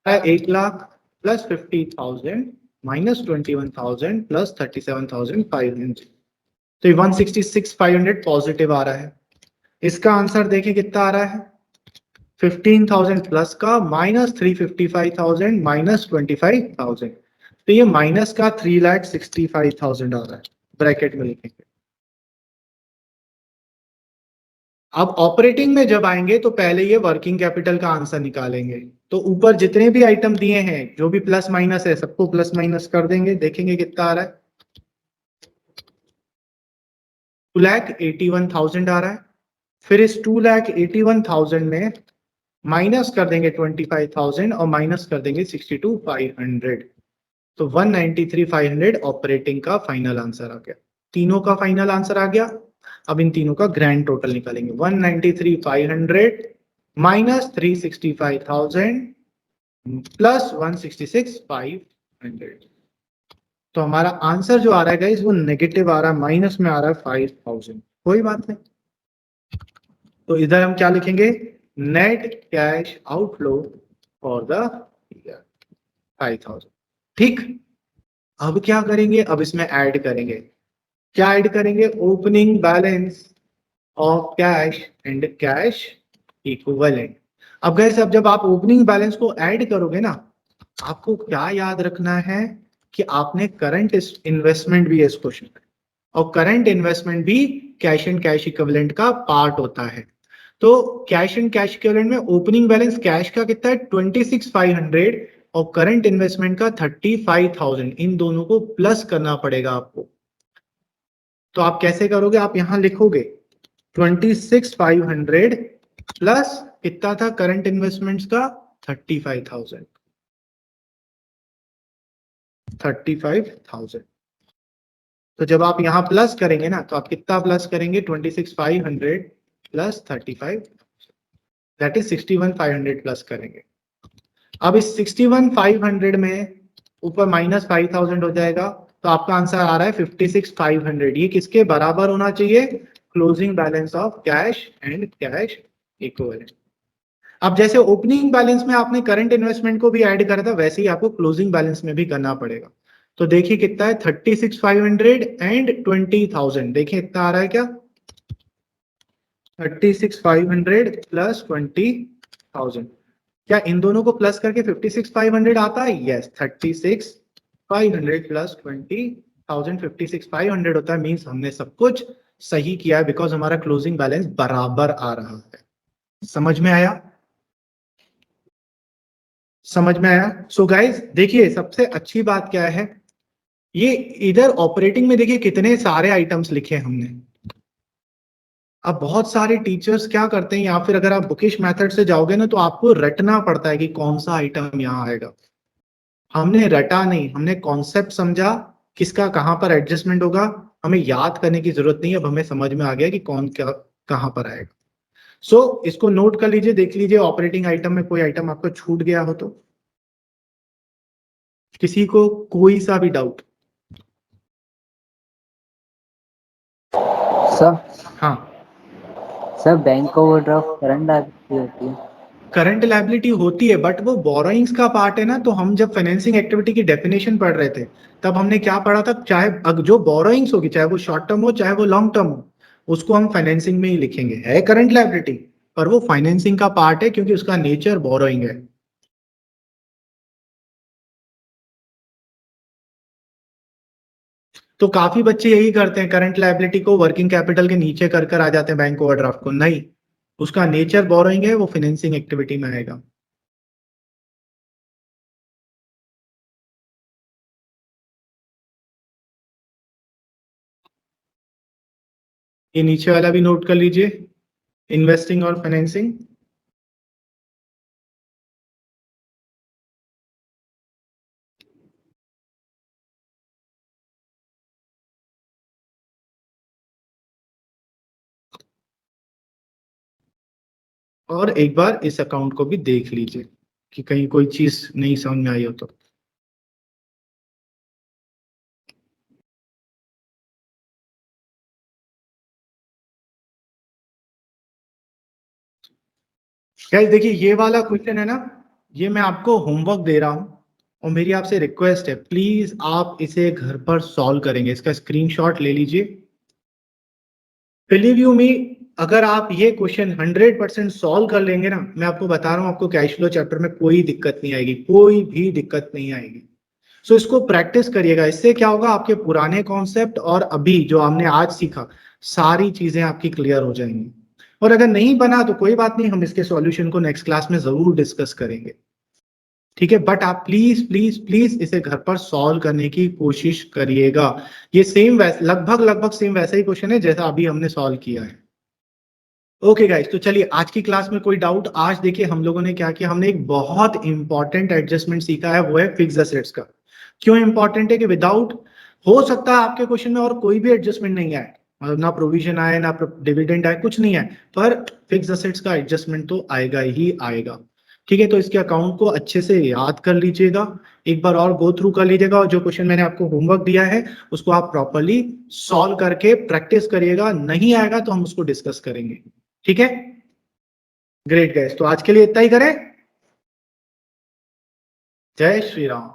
1 lakh plus 50,000 minus 21,000 plus 37,500, तो ये 166,500 पॉजिटिव आ रहा है। इसका आंसर देखिए कितना आ रहा है, 15,000 प्लस का माइनस 355,000 माइनस 25,000, तो ये माइनस का 3,65,000 आ रहा है। ब्रैकेट में लिखेंगे। अब ऑपरेटिंग में जब आएंगे तो पहले ये वर्किंग कैपिटल का आंसर निकालेंगे। तो ऊपर जितने भी आइटम दिए हैं जो भी प्लस माइनस है सबको प्लस माइनस कर देंगे, देखेंगे कितना आ रहा है। 2,81,000 आ रहा है। फिर इस 2,81,000 में माइनस कर देंगे 25,000 और माइनस कर देंगे 62,500, तो 193,500 ऑपरेटिंग का फाइनल आंसर आ गया। तीनों का फाइनल आंसर आ गया। अब इन तीनों का ग्रैंड टोटल निकालेंगे, 193,500 माइनस 365,000 प्लस 166,500। तो हमारा आंसर जो आ रहा है गाइस वो नेगेटिव आ रहा है, माइनस में आ रहा है 5,000। कोई बात नहीं, तो इधर हम क्या लिखेंगे, net cash outflow for the year 5,000। ठीक, अब क्या करेंगे, अब इसमें ऐड करेंगे। क्या ऐड करेंगे? Opening balance of cash and cash equivalent. अब गैस अब जब आप ओपनिंग बैलेंस को ऐड करोगे ना, आपको क्या याद रखना है कि आपने करंट इन्वेस्टमेंट भी है इस क्वेश्चन में, और करंट इन्वेस्टमेंट भी कैश एंड कैश इक्विवेलेंट का पार्ट होता है। तो कैश एंड कैश इक्विवेलेंट में ओपनिंग बैलेंस कैश का कितना है 26,500 और करंट इन्वेस्टमेंट का 35,000, इन दोनों को प्लस करना पड़ेगा आपको। तो आप कैसे करोगे, आप यहां लिखोगे 26,500 प्लस कितना था करंट इन्वेस्टमेंट्स का 35,000, 35,000। तो जब आप यहां प्लस करेंगे ना, तो आप कितना प्लस करेंगे, 26,500 प्लस 35, दैट इज 61,500 प्लस करेंगे। अब इस 61,500 में ऊपर माइनस 5,000 हो जाएगा, तो आपका आंसर आ रहा है 56,500। ये किसके बराबर होना चाहिए, closing balance of cash and cash equivalent. अब जैसे ओपनिंग बैलेंस में आपने करंट इन्वेस्टमेंट को भी ऐड करा था, वैसे ही आपको क्लोजिंग बैलेंस में भी करना पड़ेगा। तो देखिए कितना है, 36,500 एंड 20,000, देखिए इतना आ रहा है क्या, 36,500 प्लस 20,000। क्या इन दोनों को प्लस करके 56,500 आता है? यस, 36,500 प्लस 20,000 56,500 होता है। मींस हमने सब कुछ सही किया है, बिकॉज हमारा क्लोजिंग बैलेंस बराबर आ रहा है। समझ में आया? समझ में आया? सो गाइज देखिए, सबसे अच्छी बात क्या है, ये इधर ऑपरेटिंग में देखिए कितने सारे आइटम्स लिखे हैं हमने। अब बहुत सारे टीचर्स क्या करते हैं, या फिर अगर आप बुकिश मेथड से जाओगे ना तो आपको रटना पड़ता है कि कौन सा आइटम यहाँ आएगा। हमने रटा नहीं, हमने कॉन्सेप्ट समझा, किसका कहाँ पर एडजस्टमेंट होगा, हमें याद करने की जरूरत नहीं है, अब हमें समझ में आ गया कि कौन क्या कहाँ पर आएगा। सो इसको नोट कर लीजिए, देख लीजिए ऑपरेटिंग आइटम में कोई आइटम आपको छूट गया हो तो। किसी को कोई सा भी डाउट? सर हाँ, sir bank overdraft current liability होती है। करंट लायबिलिटी होती है, बट वो बोरोइंग्स का पार्ट है ना। तो हम जब फाइनेंसिंग एक्टिविटी की डेफिनेशन पढ़ रहे थे, तब हमने क्या पढ़ा था, चाहे जो बोरोइंग्स होगी, चाहे वो शॉर्ट टर्म हो चाहे वो लॉन्ग टर्म हो, उसको हम फाइनेंसिंग में ही लिखेंगे। है करंट लायबिलिटी, पर वो फाइनेंसिंग का पार्ट है क्योंकि उसका नेचर बोरोइंग है। तो काफी बच्चे यही करते हैं, करंट लायबिलिटी को वर्किंग कैपिटल के नीचे कर कर आ जाते हैं बैंक ओवरड्राफ्ट को। नहीं, उसका नेचर बोरोइंग है, वो फाइनेंसिंग एक्टिविटी में आएगा। ये नीचे वाला भी नोट कर लीजिए, इन्वेस्टिंग और फाइनेंसिंग। और एक बार इस अकाउंट को भी देख लीजिए कि कहीं कोई चीज नहीं समझ में आई हो तो। गाइस देखिए, ये वाला क्वेश्चन है ना, ये मैं आपको होमवर्क दे रहा हूं, और मेरी आपसे रिक्वेस्ट है, प्लीज आप इसे घर पर सॉल्व करेंगे। इसका स्क्रीनशॉट ले लीजिए। बिलीव यू मी, अगर आप ये क्वेश्चन 100% सॉल्व कर लेंगे ना, मैं आपको बता रहा हूँ, आपको कैश फ्लो चैप्टर में कोई दिक्कत नहीं आएगी, कोई भी दिक्कत नहीं आएगी। सो इसको प्रैक्टिस करिएगा। इससे क्या होगा, आपके पुराने कॉन्सेप्ट और अभी जो हमने आज सीखा, सारी चीजें आपकी क्लियर हो जाएंगी। और अगर नहीं बना तो कोई बात नहीं, हम इसके सॉल्यूशन को नेक्स्ट क्लास में जरूर डिस्कस करेंगे, ठीक है? बट आप प्लीज प्लीज प्लीज इसे घर पर सॉल्व करने की कोशिश करिएगा। ये सेम लगभग लगभग सेम वैसा ही क्वेश्चन है जैसा अभी हमने सॉल्व किया है। ओके गाइस, तो चलिए आज की क्लास में कोई डाउट? आज देखिए हम लोगों ने क्या किया, हमने एक बहुत इंपॉर्टेंट एडजस्टमेंट सीखा है, वो है फिक्स एसेट्स का। क्यों इंपॉर्टेंट है? कि विदाउट, हो सकता है आपके क्वेश्चन में और कोई भी एडजस्टमेंट नहीं आए, मतलब ना प्रोविजन आए ना डिविडेंड आए, कुछ नहीं आए, पर फिक्स एसेट्स का एडजस्टमेंट तो आएगा ही आएगा। ठीक है, तो इसके अकाउंट को अच्छे से याद कर लीजिएगा, एक बार और गो थ्रू कर लीजिएगा, और जो क्वेश्चन मैंने आपको होमवर्क दिया है उसको आप प्रॉपरली सॉल्व करके प्रैक्टिस करिएगा। नहीं आएगा तो हम उसको डिस्कस करेंगे, ठीक है? ग्रेट गाइस, तो आज के लिए इतना ही करें। जय श्री राम।